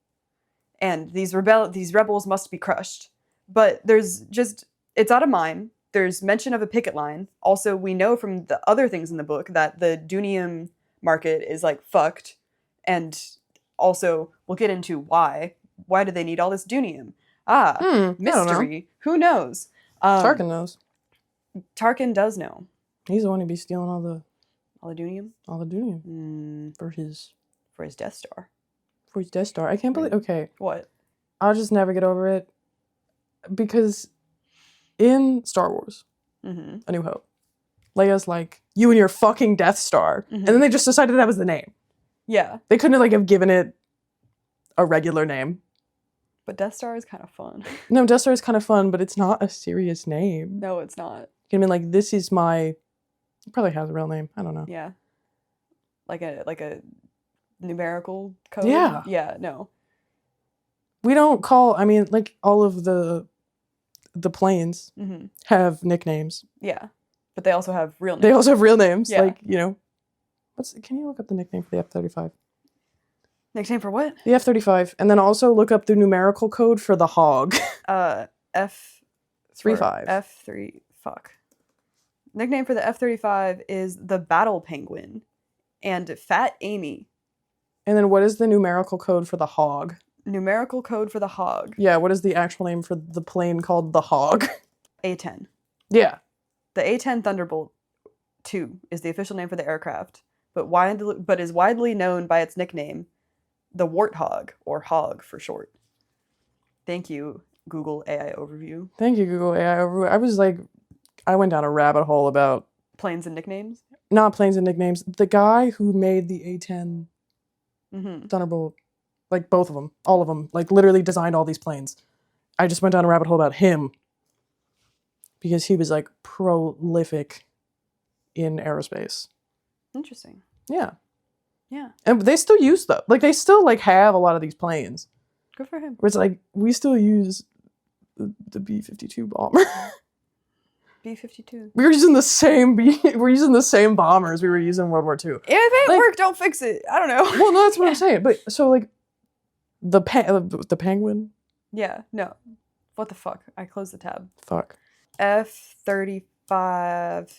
and these rebels must be crushed. But there's just, it's out of mine. There's mention of a picket line. Also, we know from the other things in the book that the Dunium market is like fucked. And also, we'll get into why. Why do they need all this Dunium? Mystery. Who knows? Tarkin knows. Tarkin does know. He's the one who'd be stealing all the Dunium? All the Dunium. For his Death Star. For his Death Star. I can't believe... Okay. What? I'll just never get over it. Because in Star Wars, A New Hope, Leia's like, you and your fucking Death Star. Mhm. And then they just decided that was the name. Yeah. They couldn't like have given it a regular name. But Death Star is kind of fun. No, Death Star is kind of fun, but it's not a serious name. No, it's not. You can be like, this is my... It probably has a real name. I don't know. Yeah. Like a numerical code? Yeah. Yeah, no. We don't call... I mean, like, all of the planes Mm-hmm. have nicknames. Yeah. But they also have real names. They also have real names. Yeah. Like, you know... Can you look up the nickname for the F-35? Nickname for what? The F-35. And then also look up the numerical code for the Hog. F-35. 35. Fuck. Nickname for the F-35 is the Battle Penguin and Fat Amy. And then what is the numerical code for the Hog? Numerical code for the Hog. Yeah, what is the actual name for the plane called the Hog? A-10. Yeah. The A-10 Thunderbolt II is the official name for the aircraft, but is widely known by its nickname, the Warthog, or Hog for short. Thank you, Google AI Overview. Thank you, Google AI Overview. I was like, I went down a rabbit hole about... Planes and nicknames? Not planes and nicknames. The guy who made the A-10 Mm-hmm. Thunderbolt, like both of them, all of them, like literally designed all these planes. I just went down a rabbit hole about him because he was like prolific in aerospace. Interesting. Yeah. Yeah. And they still use them. Like they still like have a lot of these planes. Good for him. Where it's like, we still use the B-52 bomber. B-52. We were using the same we're using the same bombers we were using in World War II. If it ain't Like- work, don't fix it. I don't know. Well, no, that's what I'm saying. But so like the penguin. Yeah, no. What the fuck? I closed the tab. Fuck. F-35,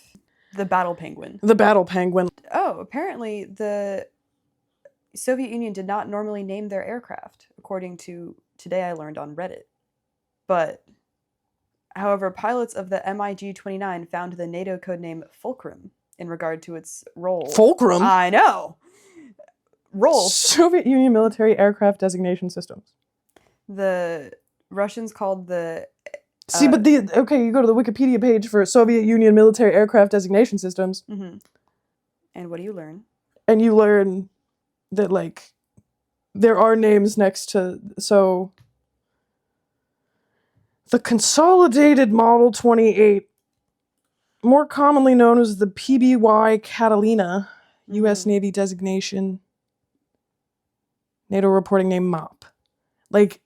the Battle Penguin. The battle penguin. Oh, apparently the Soviet Union did not normally name their aircraft, according to Today I Learned on Reddit. But, however, pilots of the MiG-29 found the NATO codename Fulcrum in regard to its role. Fulcrum. I know! Role. Soviet Union military aircraft designation systems. The Russians called the... See, but you go to the Wikipedia page for Soviet Union military aircraft designation systems, Mhm. And what do you learn? and you learn that like there are names next to the Consolidated Model 28, more commonly known as the PBY Catalina, U.S. Mhm. Navy designation, NATO reporting name MOP. Like,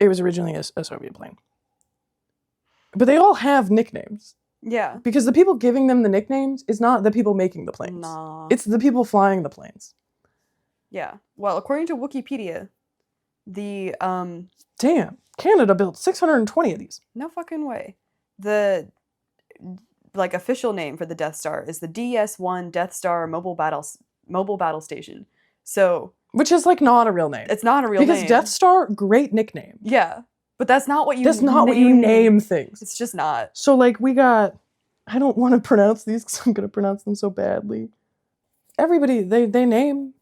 it was originally a Soviet plane. But they all have nicknames. Yeah. Because the people giving them the nicknames is not the people making the planes. Nah. It's the people flying the planes. Yeah. Well, according to Wikipedia, the Damn. Canada built 620 of these. no fucking way. The like official name for the Death Star is the DS-1 Death Star Mobile Battle Station. So Which is like not a real name. it's not a real because name. Death Star, great nickname. Yeah, but that's not what you. That's not what you name things. It's just not. So like we got, I don't want to pronounce these because I'm going to pronounce them so badly. Everybody, they name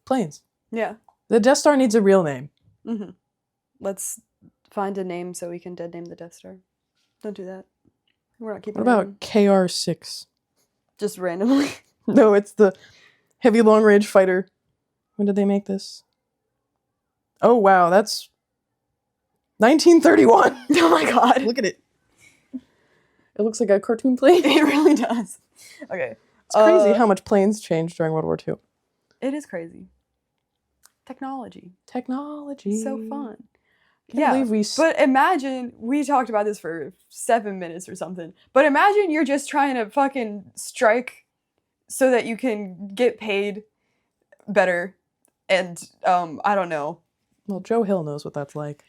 planes. Yeah. The Death Star needs a real name. Mm-hmm. Let's find a name so we can dead name the Death Star. Don't do that. We're not keeping. What about KR-6? just randomly? No, it's the heavy long range fighter. When did they make this? Oh wow, that's 1931. Oh my god. Look at it. It looks like a cartoon plane. It really does. Okay. It's crazy how much planes changed during World War II. It is crazy. Technology. Technology. So fun. Can't believe we But imagine, we talked about this for 7 minutes or something, but imagine you're just trying to fucking strike so that you can get paid better and, I don't know. Well, Joe Hill knows what that's like.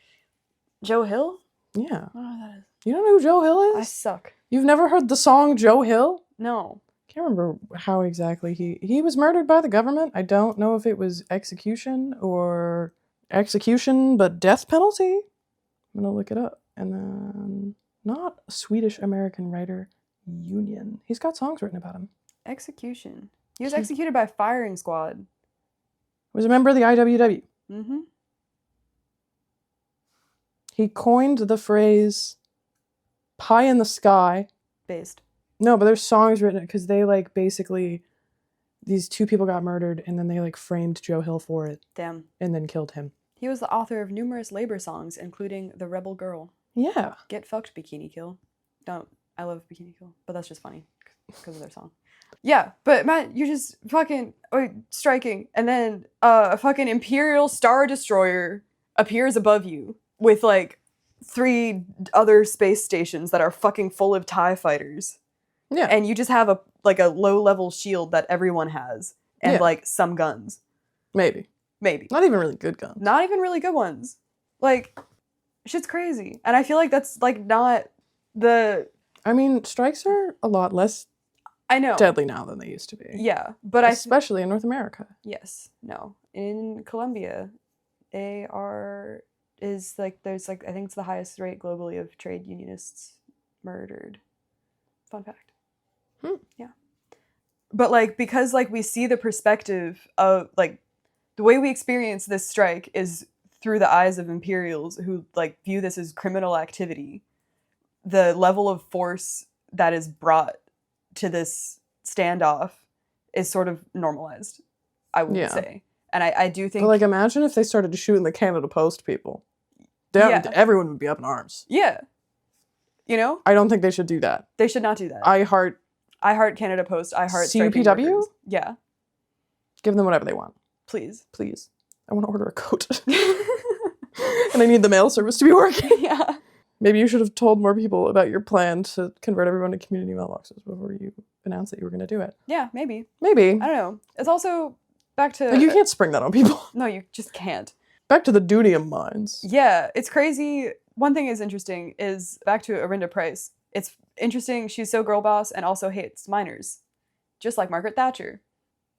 Joe Hill? Yeah. I don't know who that is. You don't know who Joe Hill I is? suck. You've never heard the song Joe Hill? No. Can't remember how exactly he was murdered by the government. I don't know if it was execution or execution but death penalty. I'm gonna look it up. And then not Swedish American writer Union. He's got songs written about him. Execution. He was executed by firing squad. Was a member of the IWW. Mm-hmm. He coined the phrase pie in the sky. Based. No, but there's songs written because they like basically these two people got murdered and then they like framed Joe Hill for it. Damn. And then killed him. He was the author of numerous labor songs, including The Rebel Girl. Yeah. Get fucked, Bikini Kill. Don't. I love Bikini Kill, but that's just funny because of their song. Yeah, but Matt, you're just fucking striking. And then a fucking Imperial Star Destroyer appears above you with like 3 other space stations that are fucking full of TIE fighters. Yeah. And you just have a low-level shield that everyone has. And like some guns. Maybe. Not even really good guns. Not even really good ones. Like, shit's crazy. And I feel like that's like not the... I mean, strikes are a lot less deadly now than they used to be. Yeah, but especially in North America. Yes. No. In Colombia, there's I think it's the highest rate globally of trade unionists murdered. Fun fact. Yeah. But like, because like we see the perspective of like the way we experience this strike is through the eyes of Imperials who like view this as criminal activity. The level of force that is brought to this standoff is sort of normalized, I would say. And I do think... But like, imagine if they started shooting the Canada Post people. Everyone would be up in arms. Yeah. You know? I don't think they should do that. They should not do that. I heart Canada Post. I heart CUPW? Yeah. Give them whatever they want. Please. I want to order a coat. And I need the mail service to be working. Yeah. Maybe you should have told more people about your plan to convert everyone to community mailboxes before you announced that you were going to do it. Yeah, maybe. I don't know. It's also back to... You can't spring that on people. No, you just can't. Back to the duty of minds. Yeah, it's crazy. One thing is interesting is back to Ahrinda Pryce. It's interesting. She's so girl boss and also hates minors. Just like Margaret Thatcher.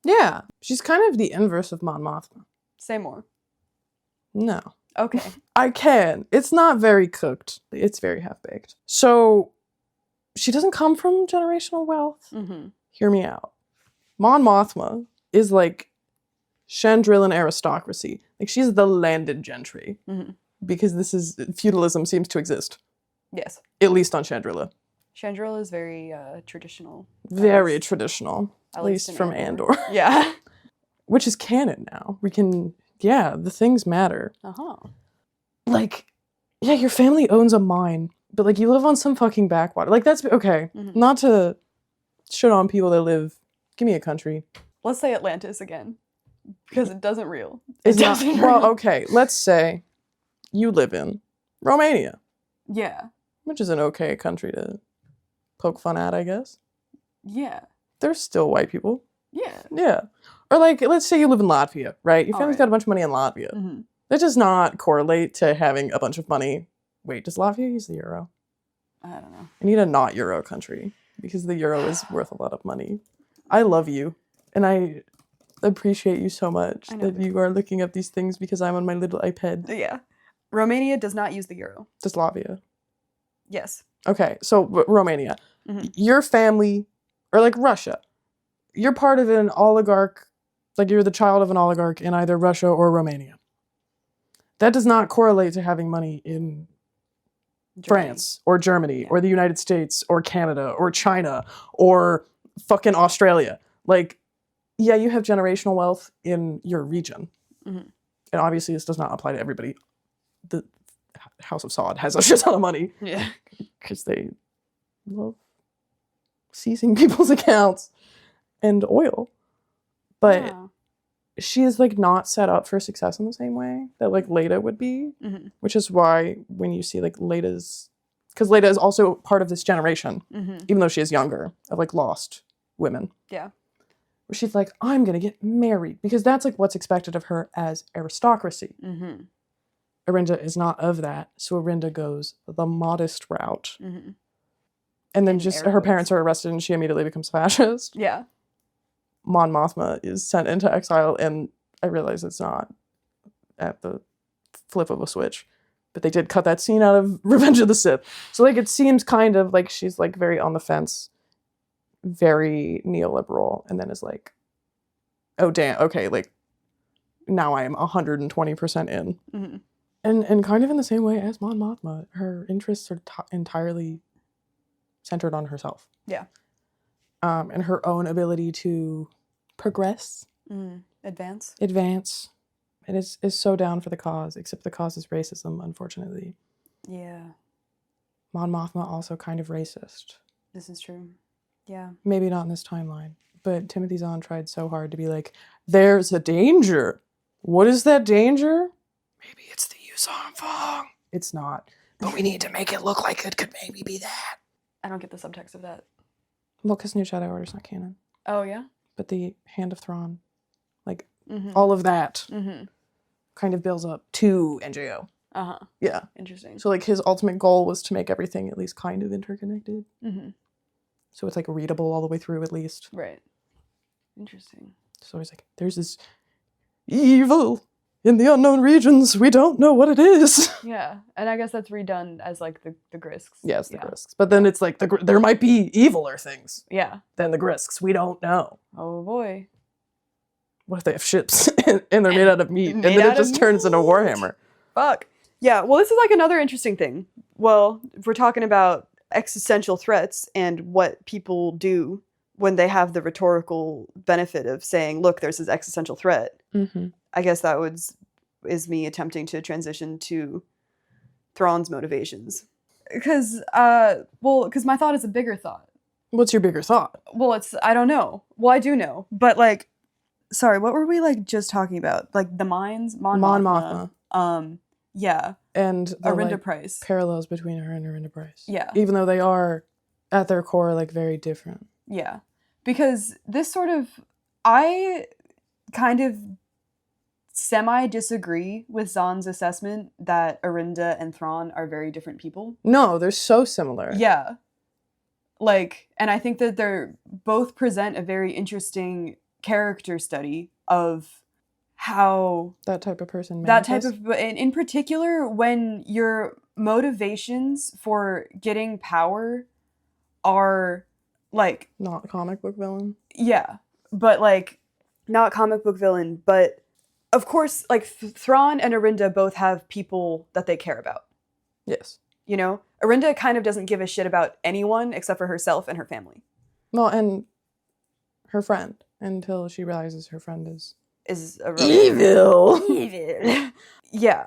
Yeah. She's kind of the inverse of Mon Mothma. Say more. No. Okay. I can. It's not very cooked. It's very half-baked. So, she doesn't come from generational wealth. Mm-hmm. Hear me out. Mon Mothma is like Chandrillan aristocracy. Like, she's the landed gentry. Mm-hmm. Because feudalism seems to exist. Yes. At least on Chandrilla. Chandrilla is very traditional. Very traditional. At least from Andor. Yeah. Which is canon now. We can... Yeah, the things matter. Uh-huh. Like, yeah, your family owns a mine, but like you live on some fucking backwater. Like that's okay. Mm-hmm. Not to shit on people that live. Give me a country. Let's say Atlantis again, because it doesn't real. It's not. Well, okay. Let's say you live in Romania. Yeah. Which is an okay country to poke fun at, I guess. Yeah. There's still white people. Yeah. Yeah. Or like, let's say you live in Latvia, right? Your family's got a bunch of money in Latvia. Mm-hmm. That does not correlate to having a bunch of money. Wait, does Latvia use the euro? I don't know. I need a not euro country because the euro is worth a lot of money. I love you. And I appreciate you so much that you are looking up these things because I'm on my little iPad. Yeah. Romania does not use the euro. Does Latvia? Yes. Okay, so Romania. Mm-hmm. Your family, or like Russia, you're part of an oligarch, like you're the child of an oligarch in either Russia or Romania. That does not correlate to having money in France or Germany or the United States or Canada or China or fucking Australia. Like, yeah, you have generational wealth in your region. Mm-hmm. And obviously this does not apply to everybody. The House of Sod has a shit ton of money. Yeah. Because they love seizing people's accounts and oil. But she is like not set up for success in the same way that like Leda would be. Mm-hmm. Which is why when you see like Leda's, because Leda is also part of this generation, even though she is younger, of like lost women. Yeah. Where she's like, I'm gonna get married because that's like what's expected of her as aristocracy. Mm-hmm. Ahrinda is not of that, so Ahrinda goes the modest route. Mm-hmm. And then just her parents are arrested and she immediately becomes fascist. Yeah. Mon Mothma is sent into exile, and I realize it's not at the flip of a switch, but they did cut that scene out of Revenge of the Sith. So like it seems kind of like she's like very on the fence, very neoliberal, and then is like, oh damn, okay, like now I am 120% in. Mm-hmm. And kind of in the same way as Mon Mothma, her interests are entirely centered on herself. Yeah. and her own ability to progress, Advance. and is so down for the cause, except the cause is racism, unfortunately. Yeah, Mon Mothma also kind of racist. this is true. Yeah. Maybe not in this timeline, but Timothy Zahn tried so hard to be like, there's a danger. What is that danger? Maybe it's the Yuzhan Fong. It's not. But we need to make it look like it could maybe be that. I don't get the subtext of that. Well, because New Shadow Order's not canon. Oh, yeah? But the Hand of Thrawn, like, all of that kind of builds up to NJO. Uh-huh. Yeah. Interesting. So, like, his ultimate goal was to make everything at least kind of interconnected. So it's, like, readable all the way through, at least. Right. Interesting. So he's like, there's this evil in the unknown regions. We don't know what it is. Yeah. And I guess that's redone as, like, the Grisks. Yes, the Grisks. But then it's like, there might be eviler things Yeah. than the Grisks. We don't know. Oh, boy. What if they have ships and they're made out of meat? And then it just turns into Warhammer. Fuck. Yeah, well, this is, like, another interesting thing. Well, if we're talking about existential threats and what people do when they have the rhetorical benefit of saying, look, there's this existential threat. I guess that is me attempting to transition to Thrawn's motivations. Because my thought is a bigger thought. What's your bigger thought? Well, I don't know. Well, I do know. But, like, sorry, what were we, like, just talking about? Like, the mines? Mon Mothma. Yeah. And the, Ahrinda like, Pryce. parallels between her and Ahrinda Pryce. Yeah. Even though they are, at their core, like, very different. Yeah. Because this sort of... I kind of semi-disagree with Zahn's assessment that Ahrinda and Thrawn are very different people. No, they're so similar. Yeah. Like, and I think that they're both present a very interesting character study of how... That type of person manifests. In particular, when your motivations for getting power are, like... Not comic book villain? Yeah. But, like, not comic book villain, but... Of course, like, Thrawn and Ahrinda both have people that they care about. Yes. You know? Ahrinda kind of doesn't give a shit about anyone except for herself and her family. Well, and her friend, until she realizes her friend is evil. Yeah.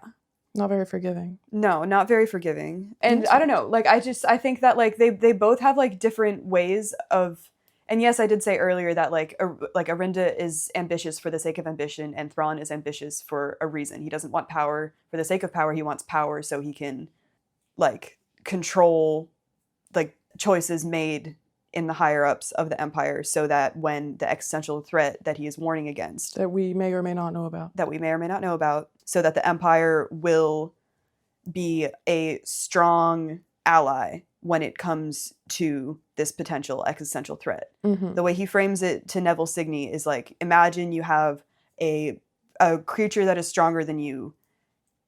Not very forgiving. No, not very forgiving. And I don't know, like, I think that, like, they both have, like, different ways of... And yes, I did say earlier that, like Ahrinda is ambitious for the sake of ambition, and Thrawn is ambitious for a reason. He doesn't want power for the sake of power. He wants power so he can, like, control, like, choices made in the higher-ups of the Empire, so that when the existential threat that he is warning against... That we may or may not know about. So that the Empire will be a strong ally when it comes to this potential existential threat. The way he frames it to Neville Signey is like, imagine you have a creature that is stronger than you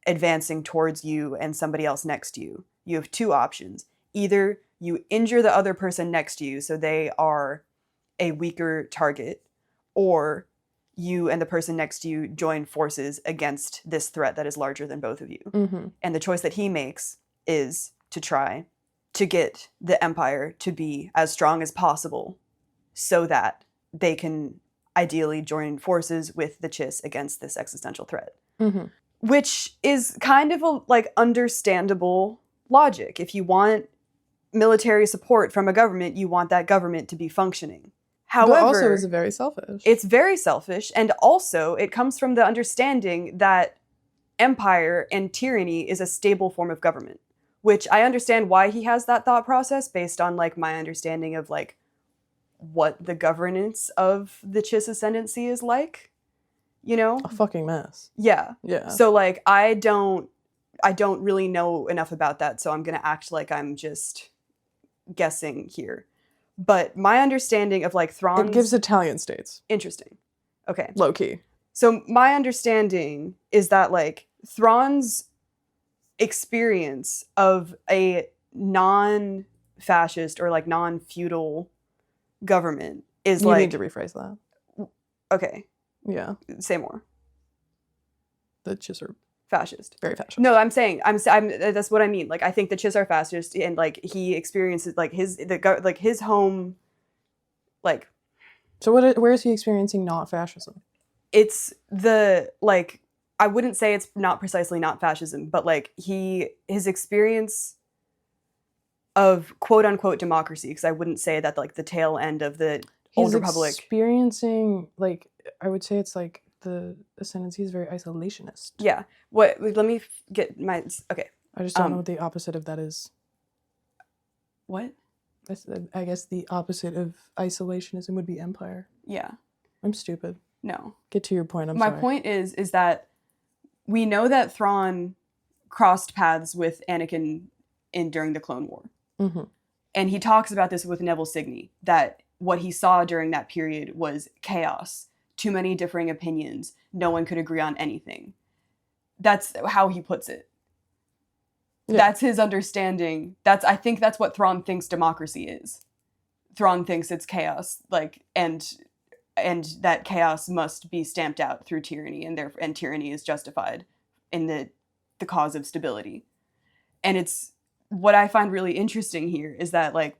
advancing towards you and somebody else next to you. You have two options. Either you injure the other person next to you so they are a weaker target, or you and the person next to you join forces against this threat that is larger than both of you. And the choice that he makes is to try to get the Empire to be as strong as possible so that they can ideally join forces with the Chiss against this existential threat. Which is kind of a, like, understandable logic. If you want military support from a government, you want that government to be functioning. However, but also it's very selfish. It's very selfish, and also it comes from the understanding that empire and tyranny is a stable form of government. Which I understand why he has that thought process based on, like, my understanding of, like, what the governance of the Chiss ascendancy is like, you know? A fucking mess. Yeah. Yeah. So, like, I don't really know enough about that, so I'm gonna act like I'm just guessing here. But my understanding of, like, Thrawn's... It gives Italian states. Interesting. Okay. Low key. So my understanding is that, like, Thrawn's experience of a non-fascist or, like, non-feudal government is you like... You need to rephrase that. Okay. Yeah. Say more. The Chiss are fascist. Very fascist. No, I'm saying that's what I mean. Like, I think the Chiss are fascist, and, like, he experiences, like, his home, Like, So where is he experiencing not fascism? it's the, like, I wouldn't say it's not precisely not fascism, but like his experience of quote unquote democracy, because I wouldn't say that like the tail end of the Old He's Republic. experiencing, like, I would say it's like the ascendancy is very isolationist. Yeah. What? Let me get my. Okay. I just don't know what the opposite of that is. What? I guess the opposite of isolationism would be empire. Yeah. I'm stupid. No. Get to your point. My point is that we know that Thrawn crossed paths with Anakin during the Clone War. Mm-hmm. And he talks about this with Neville Signey, that what he saw during that period was chaos, too many differing opinions, no one could agree on anything. That's how he puts it. Yeah. That's his understanding. I think that's what Thrawn thinks democracy is. Thrawn thinks it's chaos, like, and that chaos must be stamped out through tyranny, and tyranny is justified in the cause of stability. And it's what I find really interesting here is that, like,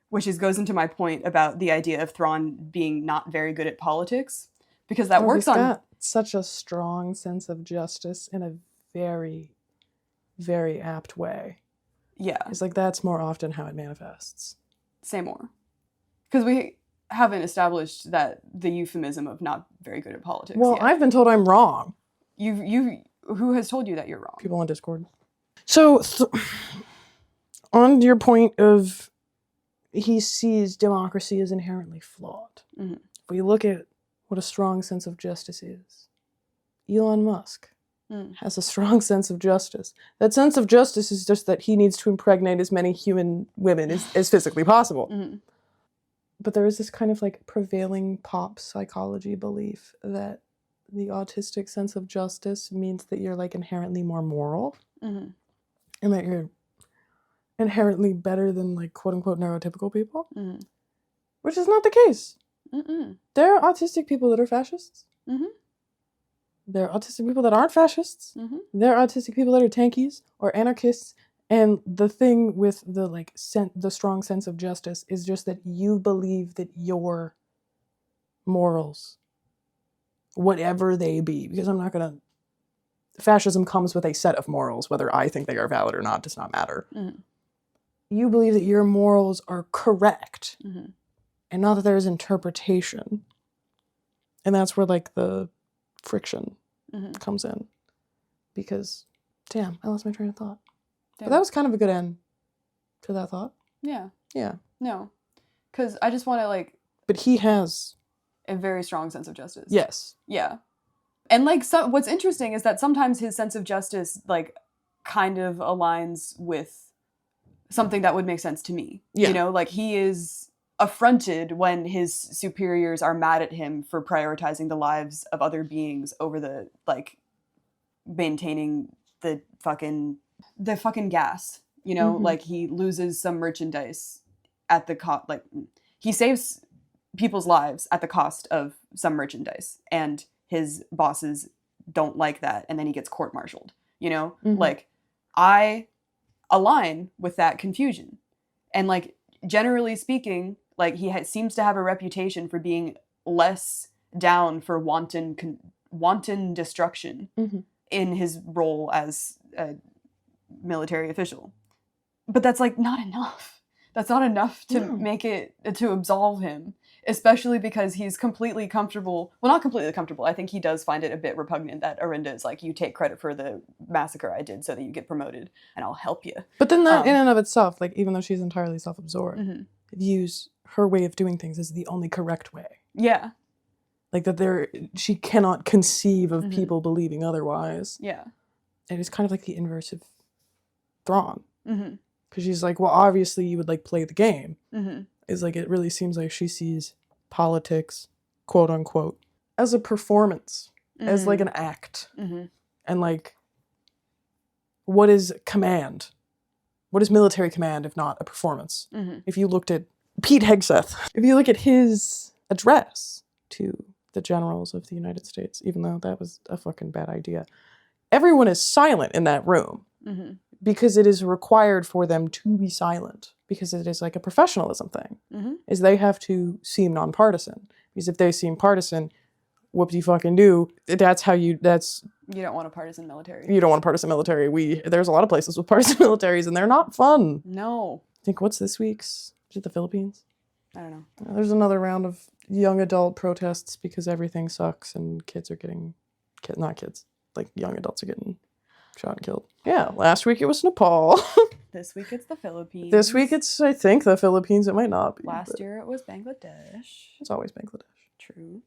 which goes into my point about the idea of Thrawn being not very good at politics, because that works on... He's got such a strong sense of justice in a very, very apt way. Yeah. It's like that's more often how it manifests. Say more. Because we haven't established that the euphemism of not very good at politics Well, yet. I've been told I'm wrong. Who has told you that you're wrong? People on Discord. So, on your point of he sees democracy as inherently flawed. Mm-hmm. If we look at what a strong sense of justice is, Elon Musk has a strong sense of justice. That sense of justice is just that he needs to impregnate as many human women as physically possible. Mm-hmm. But there is this kind of like prevailing pop psychology belief that the autistic sense of justice means that you're like inherently more moral. Mm-hmm. And that you're inherently better than like quote unquote neurotypical people. Mm-hmm. Which is not the case. Mm-mm. There are autistic people that are fascists. Mm-hmm. There are autistic people that aren't fascists. Mm-hmm. There are autistic people that are tankies or anarchists. And the thing with the like the strong sense of justice is just that you believe that your morals, whatever they be, because I'm not gonna. Fascism comes with a set of morals. Whether I think they are valid or not does not matter. Mm-hmm. You believe that your morals are correct, mm-hmm. and not that there is interpretation. And that's where like the friction mm-hmm. comes in, because damn, I lost my train of thought. Damn. But that was kind of a good end to that thought. Yeah. Yeah. No, because I just want to like. But he has a very strong sense of justice. Yes. Yeah. And like, what's interesting is that sometimes his sense of justice like kind of aligns with something that would make sense to me. Yeah. You know, like he is affronted when his superiors are mad at him for prioritizing the lives of other beings over the like maintaining the fucking gas. You know, Mm-hmm. like he loses some merchandise at the cost. Like he saves people's lives at the cost of some merchandise, and his bosses don't like that, and then he gets court-martialed, you know? Mm-hmm. Like, I align with that confusion. And, like, generally speaking, like, he seems to have a reputation for being less down for wanton destruction mm-hmm. in his role as a military official. But that's, like, not enough. That's not enough to make it, to absolve him. Especially because he's completely comfortable. Well, not completely comfortable. I think he does find it a bit repugnant that Ahrinda is like, you take credit for the massacre I did so that you get promoted, and I'll help you. But then that in and of itself, like even though she's entirely self-absorbed, mm-hmm. views her way of doing things as the only correct way. Yeah. Like that she cannot conceive of mm-hmm. people believing otherwise. Yeah. And it's kind of like the inverse of Thrawn. Mm-hmm. Because she's like, well, obviously you would like play the game. Mm-hmm. Is like, it really seems like she sees politics, quote unquote, as a performance, mm-hmm. as like an act. Mm-hmm. And like, what is command? What is military command if not a performance? Mm-hmm. If you looked at Pete Hegseth, if you look at his address to the generals of the United States, even though that was a fucking bad idea, everyone is silent in that room. Mm-hmm. Because it is required for them to be silent. because it is like a professionalism thing, Mm-hmm. is they have to seem nonpartisan. Because if they seem partisan, whoop-de-fucking-do, that's how you, that's, You don't want a partisan military. you don't want a partisan military. There's a lot of places with partisan militaries, and they're not fun. No. I think, what's this week's? Is it the Philippines? I don't know. There's another round of young adult protests because everything sucks and kids are getting, not kids, like young adults are getting shot and killed. Yeah, last week it was Nepal. This week it's the Philippines. This week it's, I think, the Philippines. It might not be. Last year it was Bangladesh. It's always Bangladesh. True.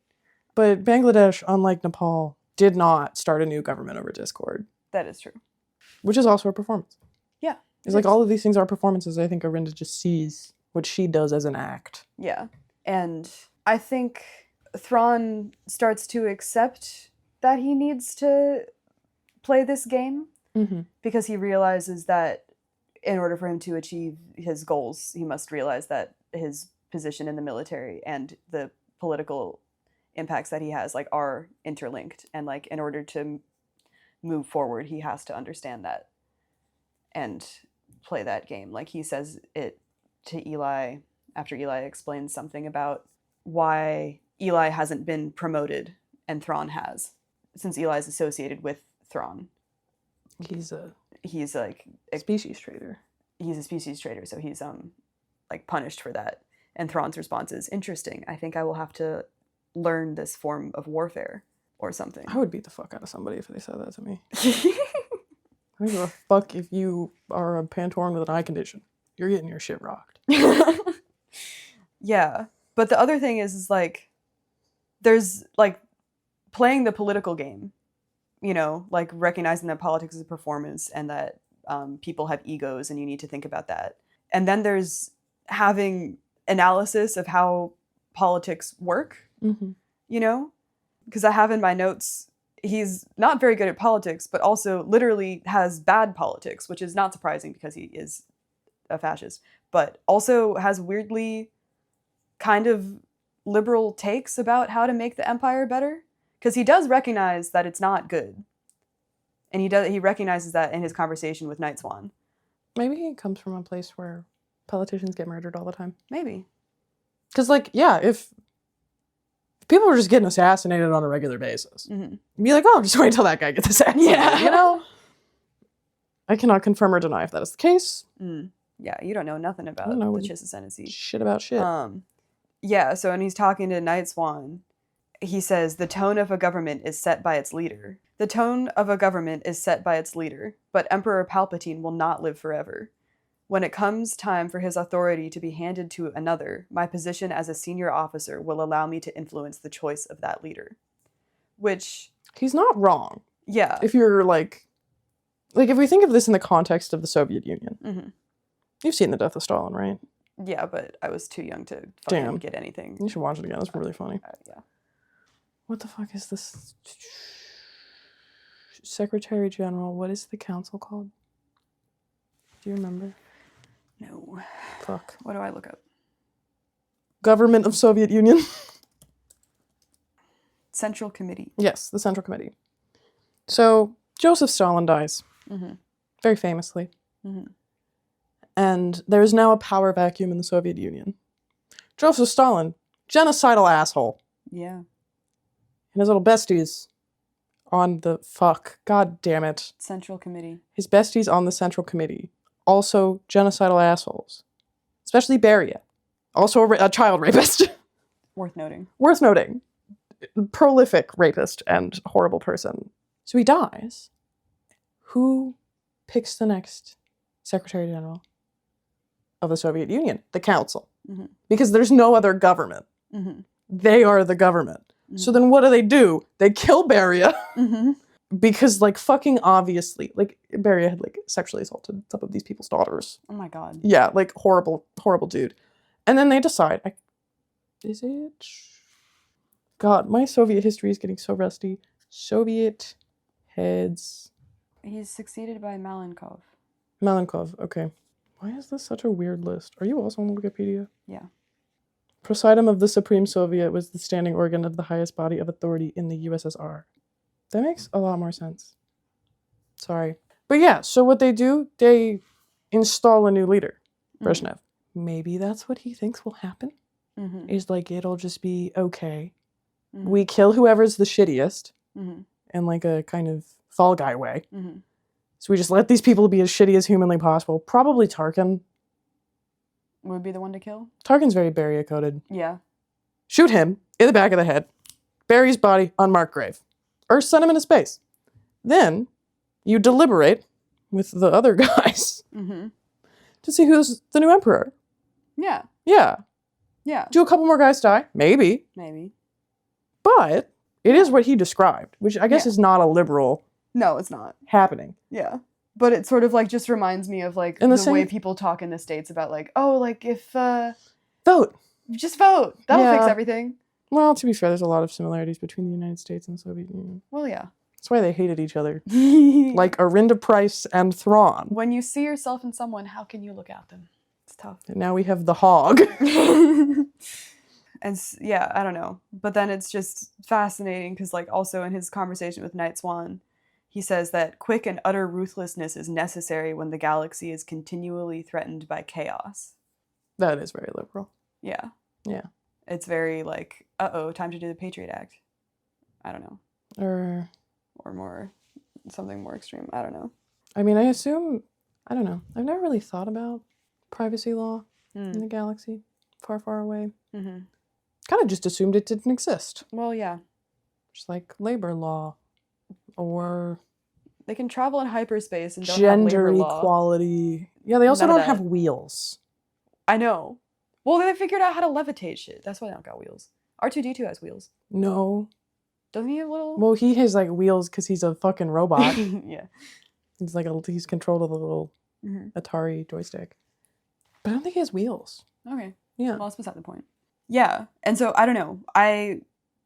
But Bangladesh, unlike Nepal, did not start a new government over Discord, That is true. which is also a performance. Yeah. It's like all of these things are performances. I think Ahrinda just sees what she does as an act. Yeah. And I think Thrawn starts to accept that he needs to play this game Mm-hmm. because he realizes that in order for him to achieve his goals, he must realize that his position in the military and the political impacts that he has like are interlinked, and like in order to move forward he has to understand that and play that game. Like he says it to Eli after Eli explains something about why Eli hasn't been promoted and Thrawn has, since Eli is associated with Thrawn. He's like a species traitor. He's a species traitor, so he's like punished for that. And Thrawn's response is, interesting, I think I will have to learn this form of warfare or something. I would beat the fuck out of somebody if they said that to me. I don't give a fuck if you are a Pantoran with an eye condition. You're getting your shit rocked. Yeah. But the other thing is like, there's like playing the political game, you know, like recognizing that politics is a performance and that people have egos and you need to think about that. And then there's having analysis of how politics work, Mm-hmm. you know, because I have in my notes, he's not very good at politics, but also literally has bad politics, which is not surprising because he is a fascist, but also has weirdly kind of liberal takes about how to make the Empire better. Because he does recognize that it's not good. And he recognizes that in his conversation with Night Swan. Maybe he comes from a place where politicians get murdered all the time. Maybe. Because, like, yeah, if people were just getting assassinated on a regular basis, Mm-hmm. you'd be like, oh, just wait till that guy gets assassinated, Yeah. you know? I cannot confirm or deny if that is the case. Mm. Yeah, you don't know nothing about the Chiss Ascendancy. Shit about shit. Yeah, so when he's talking to Night Swan, he says, the tone of a government is set by its leader. The tone of a government is set by its leader, but Emperor Palpatine will not live forever. When it comes time for his authority to be handed to another, my position as a senior officer will allow me to influence the choice of that leader. Which... He's not wrong. Yeah. If you're, like, if we think of this in the context of the Soviet Union. Mm-hmm. You've seen The Death of Stalin, right? Yeah, but I was too young to fucking Damn. get anything. You should watch it again. It's really funny. Yeah. What the fuck is this? Secretary General. What is the council called? Do you remember? No. Fuck. What do I look up? Government of Soviet Union. Central Committee. Yes, the Central Committee. So, Joseph Stalin dies. Mm-hmm. Very famously. Mm-hmm. And there is now a power vacuum in the Soviet Union. Joseph Stalin, genocidal asshole. Yeah. And his little besties on the god damn it. Central Committee. His besties on the Central Committee, also genocidal assholes. Especially Beria, also a child rapist. Worth noting. Worth noting. Prolific rapist and horrible person. So he dies. Who picks the next Secretary General of the Soviet Union? The Council. Mm-hmm. Because there's no other government. Mm-hmm. They are the government. Mm-hmm. So then what do? They kill Beria. Mm-hmm. Because, like, fucking obviously, like, Beria had, like, sexually assaulted some of these people's daughters. Oh my god. Yeah, like, horrible, horrible dude. And then they decide, is it? God, my Soviet history is getting so rusty. Soviet heads. He's succeeded by Malenkov. Malenkov, okay. Why is this such a weird list? Are you also on Wikipedia? Yeah. Presidium of the Supreme Soviet was the standing organ of the highest body of authority in the USSR. That makes a lot more sense. Sorry. But yeah, so what they do, they install a new leader, Brezhnev. maybe that's what he thinks will happen. Mm-hmm. Is like, it'll just be okay. Mm-hmm. We kill whoever's the shittiest Mm-hmm. in like a kind of Fall Guy way. Mm-hmm. So we just let these people be as shitty as humanly possible. Probably Tarkin. Would be the one to kill? Tarkin's very Barrier-coded. Yeah. Shoot him in the back of the head. Bury his body, unmarked grave. Or send him into space. Then you deliberate with the other guys Mm-hmm. to see who's the new emperor. Yeah. Yeah. Yeah. Do a couple more guys die? Maybe. Maybe. But it is what he described, which I guess Yeah. is not a liberal No, it's not. happening. Yeah. But it sort of like just reminds me of like And the the way same- people talk in the States about like, oh, like if Vote. just vote. That'll fix Yeah. everything. Well, to be fair, there's a lot of similarities between the United States and the Soviet Union. Well, yeah. That's why they hated each other. Like Like Ahrinda, Pryce, and Thrawn. when you see yourself in someone, how can you look at them? It's tough. And now we have the hog. And yeah, I don't know. But then it's just fascinating because like also in his conversation with Night Swan, he says that quick and utter ruthlessness is necessary when the galaxy is continually threatened by chaos. That is very liberal. Yeah. Yeah. It's very like, uh-oh, time to do the Patriot Act. I don't know. Or, Or more, something more extreme. I don't know. I mean, I assume, I don't know. I've never really thought about privacy law in the galaxy far, far away. Mm-hmm. Kind of just assumed it didn't exist. Well, yeah. Just like labor law or They can travel in hyperspace and don't gender have labor law. equality. Yeah, they also None of don't have that. wheels. I know. Well, they figured out how to levitate shit. That's why they don't got wheels. R2-D2 has wheels. No. Doesn't he have little... Well, he has like wheels because he's a fucking robot. yeah. He's controlled with a little Mm-hmm. Atari joystick. But I don't think he has wheels. Okay. Yeah. Well, that's beside the point. Yeah. And so, I don't know. I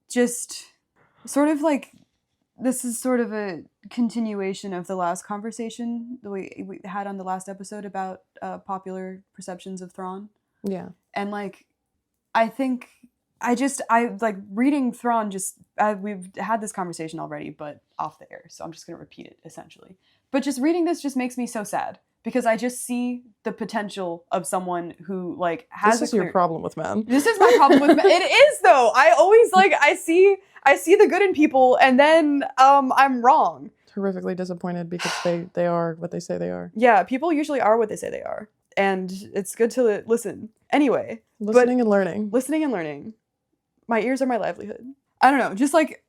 just sort of like... This is sort of a continuation of the last conversation that we had on the last episode about popular perceptions of Thrawn. Yeah. And like, I think I like reading Thrawn we've had this conversation already, but off the air. So I'm just going to repeat it essentially. But just reading this just makes me so sad because I just see the potential of someone who like has This is your problem with men. This is my problem with it is though. I always like I see the good in people and then I'm wrong. Horrifically disappointed because they are what they say they are. Yeah, people usually are what they say they are. And it's good to listen. Anyway, Listening and learning. listening and learning. My ears are my livelihood. I don't know, just like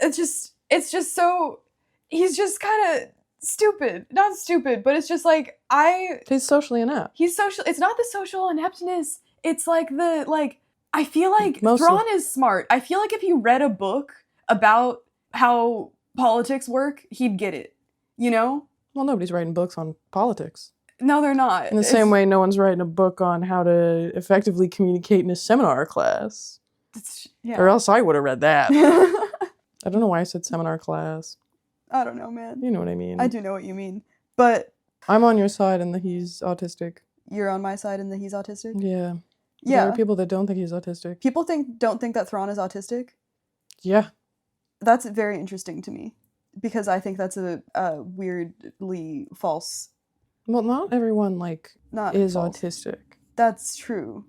it's just so he's just kind of stupid. Not stupid, but it's just like He's socially inept. he's social. It's not the social ineptness. It's like the like I feel like Mostly. Thrawn is smart. I feel like if he read a book about how politics work, he'd get it. You know? Well, nobody's writing books on politics. No, they're not. In the same way, no one's writing a book on how to effectively communicate in a seminar class. Yeah. Or else I would have read that. I don't know why I said seminar class. I don't know, man. You know what I mean. I do know what you mean. But I'm on your side in that he's autistic. you're on my side in that he's autistic? Yeah. Yeah. There are people that don't think he's autistic. People don't think that Thrawn is autistic. Yeah. That's very interesting to me because I think that's a weirdly false. Well, not everyone, like, Not is false. autistic. That's true.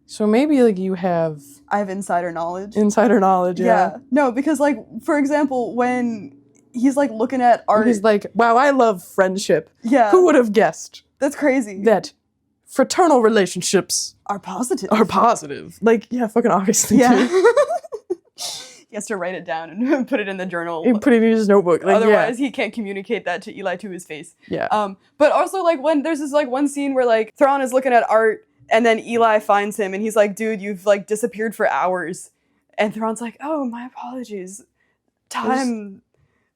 So maybe, like, you have I have insider knowledge. insider knowledge, yeah. No, because like for example, when he's like looking at art, He's like, wow, I love friendship. yeah, Who would have guessed that's crazy. that fraternal relationships Are positive. are positive? Like, yeah, fucking obviously, yeah. too. He has to write it down and put it in the journal. He put it in his notebook. Like, Otherwise, he can't communicate that to Eli to his face. yeah. But also, like, when there's this, like, one scene where, like, Thrawn is looking at art, and then Eli finds him, and he's like, dude, you've, like, disappeared for hours. And Thrawn's like, oh, my apologies. Time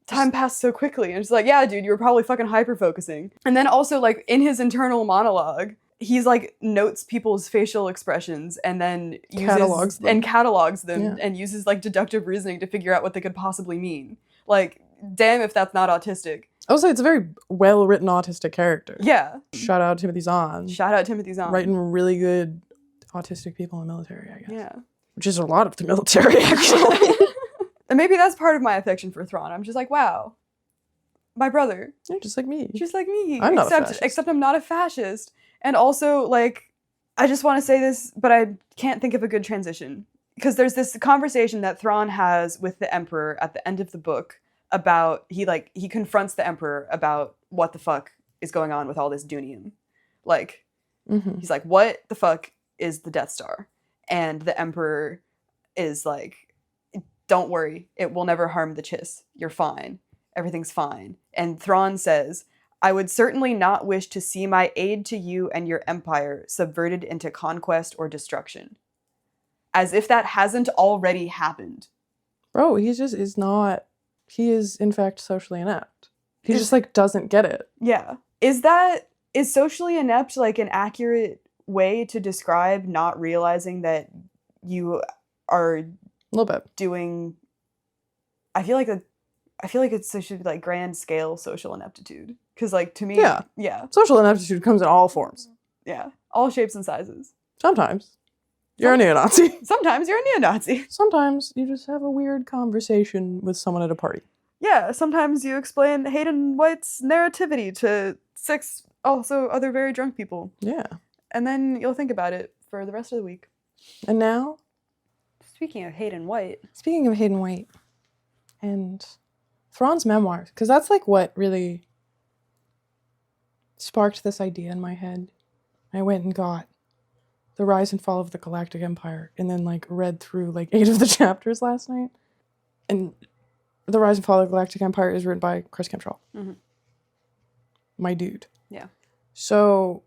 passed so quickly. And it's like, yeah, dude, you were probably fucking hyper-focusing. And then also, like, in his internal monologue, he's, like, notes people's facial expressions, and then Catalogs them. them, and uses, like, deductive reasoning to figure out what they could possibly mean. Like, damn if that's not autistic. I would say it's a very well-written autistic character. Yeah. Shout out Timothy Zahn. Shout out Timothy Zahn. Writing really good autistic people in the military, I guess. Yeah. Which is a lot of the military, actually. And maybe that's part of my affection for Thrawn. I'm just like, wow, my brother, You're just like me. just like me. I'm not a fascist. Except I'm not a fascist. And also, like, I just want to say this, but I can't think of a good transition. Because there's this conversation that Thrawn has with the Emperor at the end of the book about, he confronts the Emperor about what the fuck is going on with all this Dunium. Like, he's like, what the fuck is the Death Star? And the Emperor is like, don't worry, it will never harm the Chiss. You're fine. Everything's fine. And Thrawn says, I would certainly not wish to see my aid to you and your empire subverted into conquest or destruction. As if that hasn't already happened. Bro, he just is not, he is in fact socially inept. He just like doesn't get it. Yeah. Is socially inept like an accurate way to describe not realizing that you are A little bit. doing, I feel like it should be like grand scale social ineptitude. Because like to me, yeah. Social ineptitude comes in all forms. Yeah. All shapes and sizes. Sometimes. You're a neo-Nazi. Sometimes you're a neo-Nazi. Sometimes you just have a weird conversation with someone at a party. Yeah, sometimes you explain Hayden White's narrativity to 6 also other very drunk people. Yeah. And then you'll think about it for the rest of the week. And now? Speaking of Hayden White. Speaking of Hayden White and Thrawn's memoirs, because that's like what really sparked this idea in my head. I went and got The Rise and Fall of the Galactic Empire, and then like read through like 8 of the chapters last night. And The Rise and Fall of the Galactic Empire is written by Chris Kempshall. My dude. Yeah. So,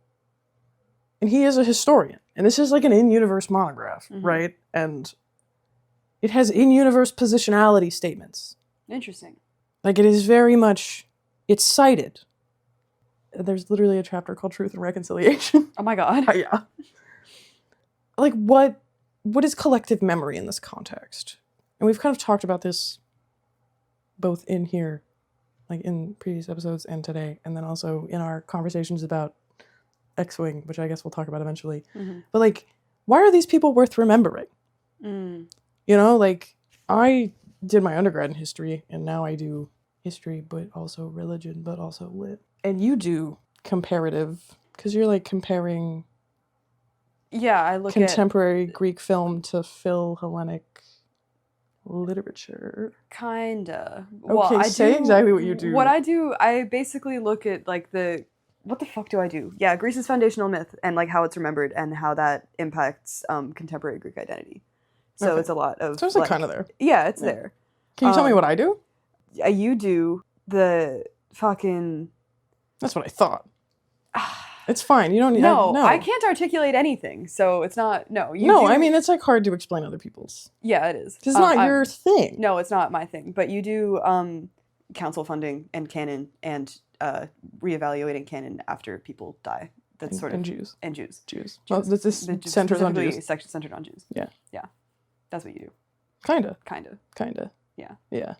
and he is a historian, and this is like an in-universe monograph, right? And it has in-universe positionality statements. Interesting. Like it is very much, it's cited. There's literally a chapter called Truth and Reconciliation. Oh my god. Yeah. Like what is collective memory in this context? And we've kind of talked about this both in here, like in previous episodes and today, and then also in our conversations about X-Wing, which I guess we'll talk about eventually. But like, why are these people worth remembering? You know, like I did my undergrad in history, and now I do history, but also religion, but also lit. And you do comparative, because you're like comparing I look contemporary Greek film to Phil-Hellenic literature. Kinda. Okay, Well, say exactly what you do. What I do, I basically look at like what the fuck do I do? Yeah, Greece's foundational myth and like how it's remembered and how that impacts contemporary Greek identity. So it's a lot of. So it's like kind of there. Yeah, it's there. Can you tell me what I do? You do the fucking. That's what I thought. It's fine. You don't need. No, I can't articulate anything, so it's not. No, I mean it's like hard to explain other people's. Yeah, it is. It's not your thing. No, it's not my thing. But you do council funding and canon and reevaluating canon after people die. That's sort of Jews and Jews. Well, this centers on Jews. Section centered on Jews. Yeah. That's what you do. Kinda. Yeah. Yeah.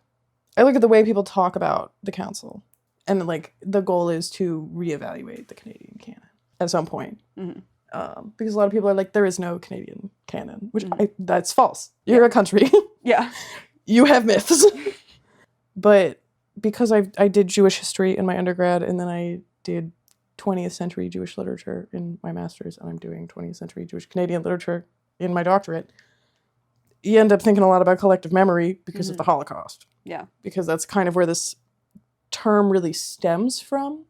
I look at the way people talk about the council, and like the goal is to reevaluate the Canadian canon at some point. Because a lot of people are like, there is no Canadian canon, which that's false. You're a country. Yeah. You have myths. But because I did Jewish history in my undergrad, and then I did 20th century Jewish literature in my master's, and I'm doing 20th century Jewish Canadian literature in my doctorate, you end up thinking a lot about collective memory because of the Holocaust. Yeah. Because that's kind of where this term really stems from.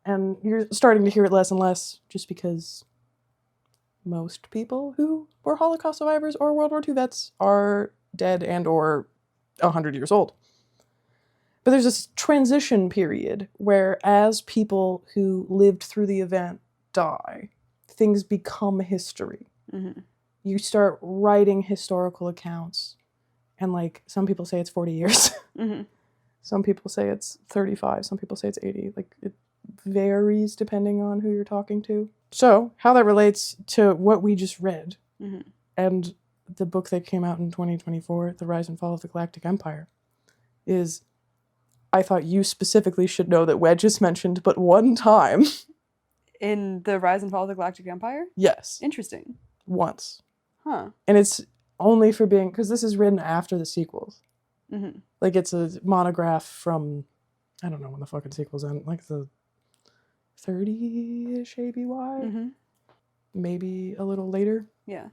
And you're starting to hear it less and less just because most people who were Holocaust survivors or World War II vets are dead and or 100 years old. But there's this transition period where as people who lived through the event die, things become history. You start writing historical accounts, and like some people say it's 40 years. Some people say it's 35. Some people say it's 80. Like it varies depending on who you're talking to. So how that relates to what we just read and the book that came out in 2024, The Rise and Fall of the Galactic Empire, is I thought you specifically should know that Wedge is mentioned but one time. In The Rise and Fall of the Galactic Empire? Yes. Interesting. Once. Huh. And it's only for being, because this is written after the sequels. Like it's a monograph from, I don't know when the fucking sequels end, like the 30-ish ABY. maybe a little later. Yeah.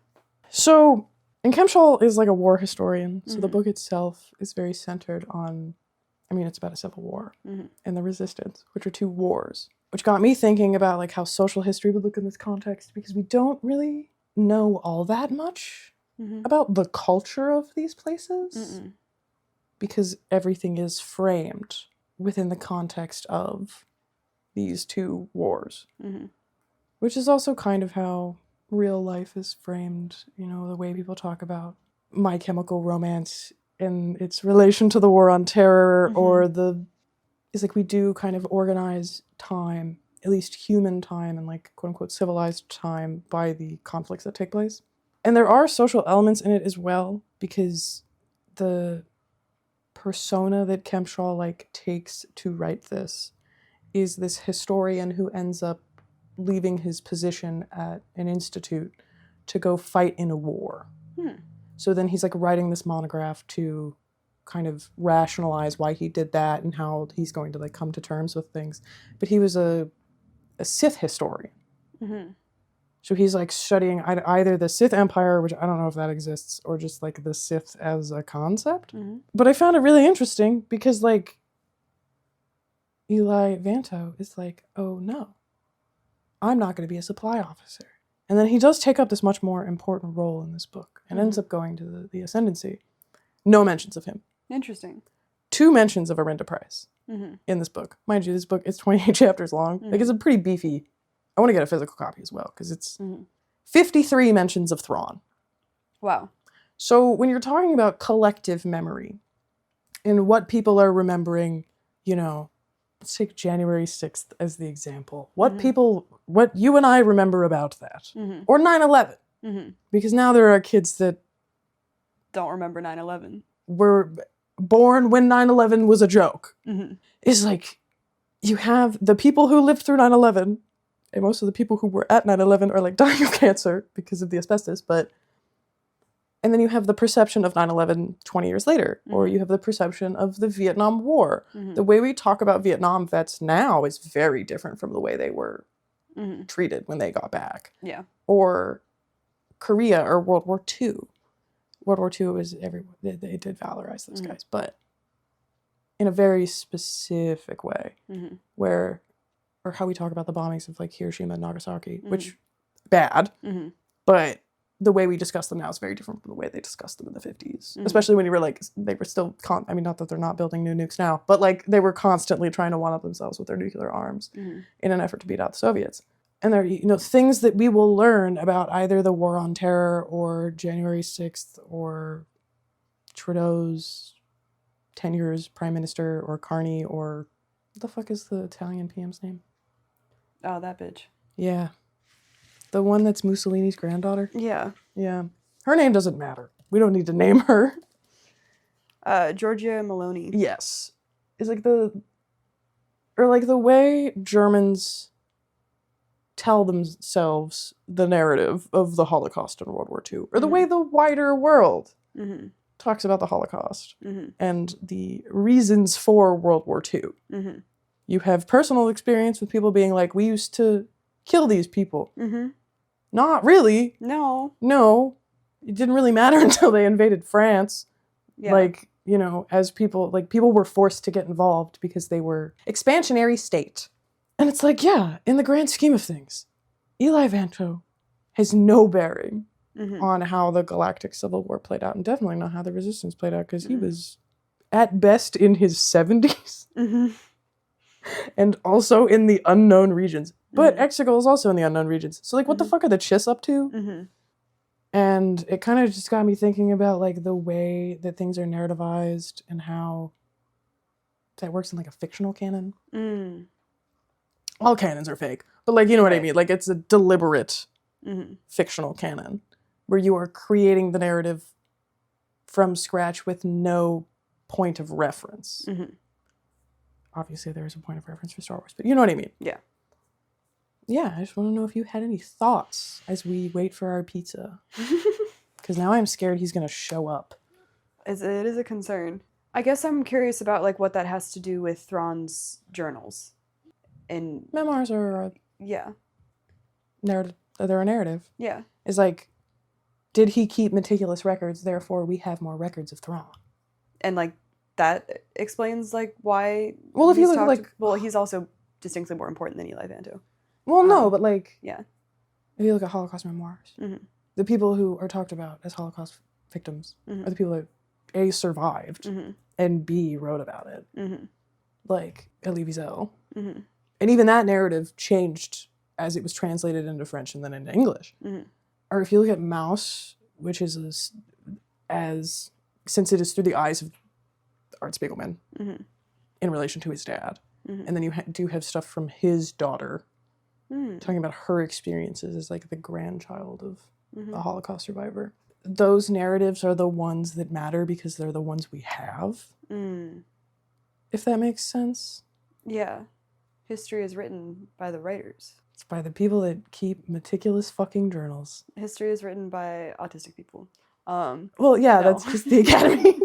So, and Kempshall is like a war historian, so the Mhm. book itself is very centered on, I mean, it's about a civil war Mhm. and the resistance, which are two wars, which got me thinking about like how social history would look in this context, because we don't really know all that much Mhm. about the culture of these places, Mm-mm. because everything is framed within the context of these two wars, Mhm. which is also kind of how real life is framed, you know, the way people talk about My Chemical Romance and its relation to the War on Terror, or it's like we do kind of organize time, at least human time and like quote unquote civilized time, by the conflicts that take place. And there are social elements in it as well, because the persona that Kempshall like takes to write this is this historian who ends up leaving his position at an institute to go fight in a war. So then he's like writing this monograph to kind of rationalize why he did that and how he's going to like come to terms with things. But he was a Sith historian. Mhm. So he's like studying either the Sith Empire, which I don't know if that exists, or just like the Sith as a concept. Mhm. But I found it really interesting because like Eli Vanto is like, oh no, I'm not going to be a supply officer. And then he does take up this much more important role in this book and ends up going to the Ascendancy. No mentions of him. Interesting. 2 mentions of Ahrinda Pryce Mhm. in this book. Mind you, this book is 28 chapters long. Like, it's a pretty beefy... I want to get a physical copy as well, because it's 53 mentions of Thrawn. Wow. So when you're talking about collective memory and what people are remembering, you know, let's take January 6th as the example. What you and I remember about that. Or 9/11. Because now there are kids that don't remember 9/11. Were born when 9/11 was a joke. It's like, you have the people who lived through 9/11, and most of the people who were at 9/11 are like dying of cancer because of the asbestos, and then you have the perception of 9/11 20 years later, or you have the perception of the Vietnam War. The way we talk about Vietnam vets now is very different from the way they were treated when they got back. Yeah. Or Korea or World War II. World War II was everyone. They did valorize those guys, but in a very specific way, where, or how we talk about the bombings of like Hiroshima and Nagasaki, which bad, but the way we discuss them now is very different from the way they discussed them in the 50s, especially when you were like, they were still, I mean, not that they're not building new nukes now, but like they were constantly trying to one-up themselves with their nuclear arms in an effort to beat out the Soviets. And there are, you know, things that we will learn about either the War on Terror or January 6th or Trudeau's tenure as Prime Minister, or Carney, or what the fuck is the Italian PM's name? Oh, that bitch. Yeah. The one that's Mussolini's granddaughter? Yeah. Yeah. Her name doesn't matter. We don't need to name her. Giorgia Meloni. Yes. It's like the way Germans tell themselves the narrative of the Holocaust in World War II, or the way the wider world talks about the Holocaust and the reasons for World War II. You have personal experience with people being like, we used to kill these people. Not really. No. It didn't really matter until they invaded France. Yeah. Like, you know, as people were forced to get involved because they were expansionary state. And it's like, yeah, in the grand scheme of things, Eli Vanto has no bearing on how the Galactic Civil War played out, and definitely not how the Resistance played out, because he was at best in his 70s and also in the unknown regions. But Exegol is also in the unknown regions. So like, what the fuck are the Chiss up to? And it kind of just got me thinking about like the way that things are narrativized and how that works in like a fictional canon. All canons are fake, but like, you know what I mean? Like, it's a deliberate fictional canon where you are creating the narrative from scratch with no point of reference. Obviously, there is a point of reference for Star Wars, but you know what I mean? Yeah. Yeah, I just want to know if you had any thoughts as we wait for our pizza. Because now I'm scared he's going to show up. It is a concern. I guess I'm curious about like what that has to do with Thrawn's journals. And memoirs are yeah, They're a narrative. Yeah. It's like, did he keep meticulous records? Therefore, we have more records of Thrawn. And like that explains like why. Well, if you he's look talked- like, well, he's also distinctly more important than Eli Vanto. well, no, but like, Yeah. if you look at Holocaust memoirs, Mhm. the people who are talked about as Holocaust victims Mhm. are the people that A, survived, Mhm. and B, wrote about it. Mhm. Like Elie Wiesel. Mhm. And even that narrative changed as it was translated into French and then into English. Mhm. Or if you look at Mouse, which is as since it is through the eyes of Art Spiegelman Mhm. in relation to his dad. Mhm. And then you do have stuff from his daughter Mhm. talking about her experiences as like the grandchild of Mhm. a Holocaust survivor. Those narratives are the ones that matter because they're the ones we have, Mm. if that makes sense. Yeah. History is written by the writers. It's by the people that keep meticulous fucking journals. History is written by autistic people. Well, yeah, No. that's just the academy.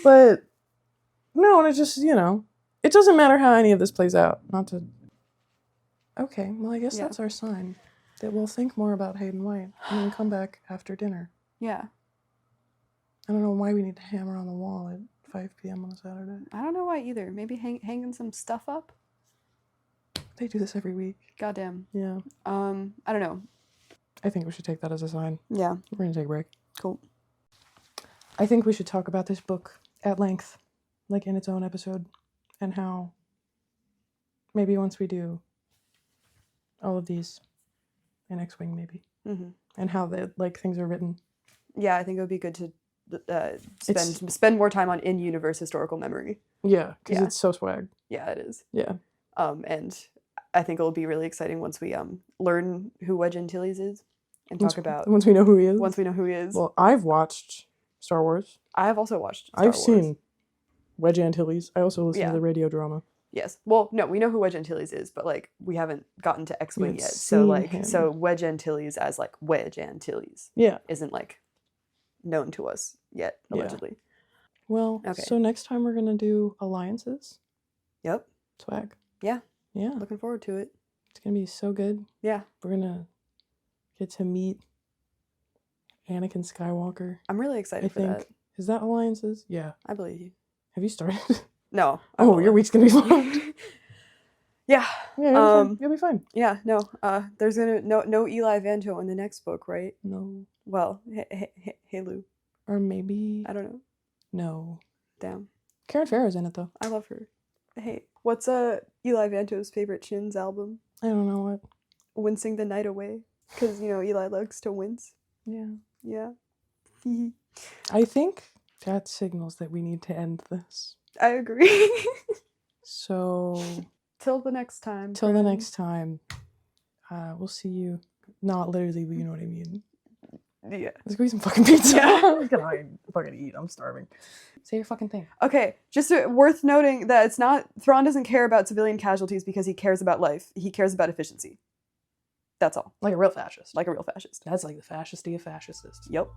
But no, and it just, it doesn't matter how any of this plays out. Not to. Okay, well, I guess Yeah. that's our sign that we'll think more about Hayden White and then come back after dinner. Yeah. I don't know why we need to hammer on the wall at 5 p.m. on a Saturday. I don't know why either. Maybe hanging some stuff up? They do this every week. Goddamn. Yeah. I don't know. I think we should take that as a sign. Yeah. We're going to take a break. Cool. I think we should talk about this book at length, like in its own episode, and how maybe once we do all of these, an X-Wing maybe, Mm-hmm. and how things are written. Yeah, I think it would be good to spend more time on in-universe historical memory. Yeah, because Yeah. it's so swag. Yeah, it is. Yeah. And I think it'll be really exciting once we learn who Wedge Antilles is and talk about once we know who he is. once we know who he is. Well, I've watched Star Wars. I have also watched Star I've Wars. seen Wedge Antilles. I also listen Yeah. to the radio drama. Yes. Well, no, we know who Wedge Antilles is, but like we haven't gotten to X-Wing We've yet. So seen like him. so Wedge Antilles as like Wedge Antilles Yeah. isn't like known to us yet, Yeah. allegedly. Well, Okay. so next time we're going to do alliances. Yep. Swag. Yeah. Yeah. Looking forward to it. It's going to be so good. Yeah. We're going to get to meet Anakin Skywalker. I'm really excited I for think. that. Is that alliances? Yeah. I believe you. Have you started? No. Oh, your week's going to be long. Yeah. Yeah, you'll be fine. Yeah, no. There's no Eli Vanto in the next book, right? No. Well, hey Lou. Or maybe... I don't know. No. Damn. Karen Farrow's in it, though. I love her. Hey, what's Eli Vanto's favorite Shins album? I don't know what. Wincing the Night Away. Because, Eli likes to wince. Yeah. Yeah. I think that signals that we need to end this. I agree. So... Till the next time. Till the friends. next time. We'll see you. Not literally, but you know what I mean. Yeah. Let's go eat some fucking pizza. Yeah. I'm gonna fucking eat. I'm starving. Say your fucking thing. Okay, just worth noting that it's not... Thrawn doesn't care about civilian casualties because he cares about life. He cares about efficiency. That's all. Like a real fascist. Like a real fascist. That's like the fascisty of fascists. Yep.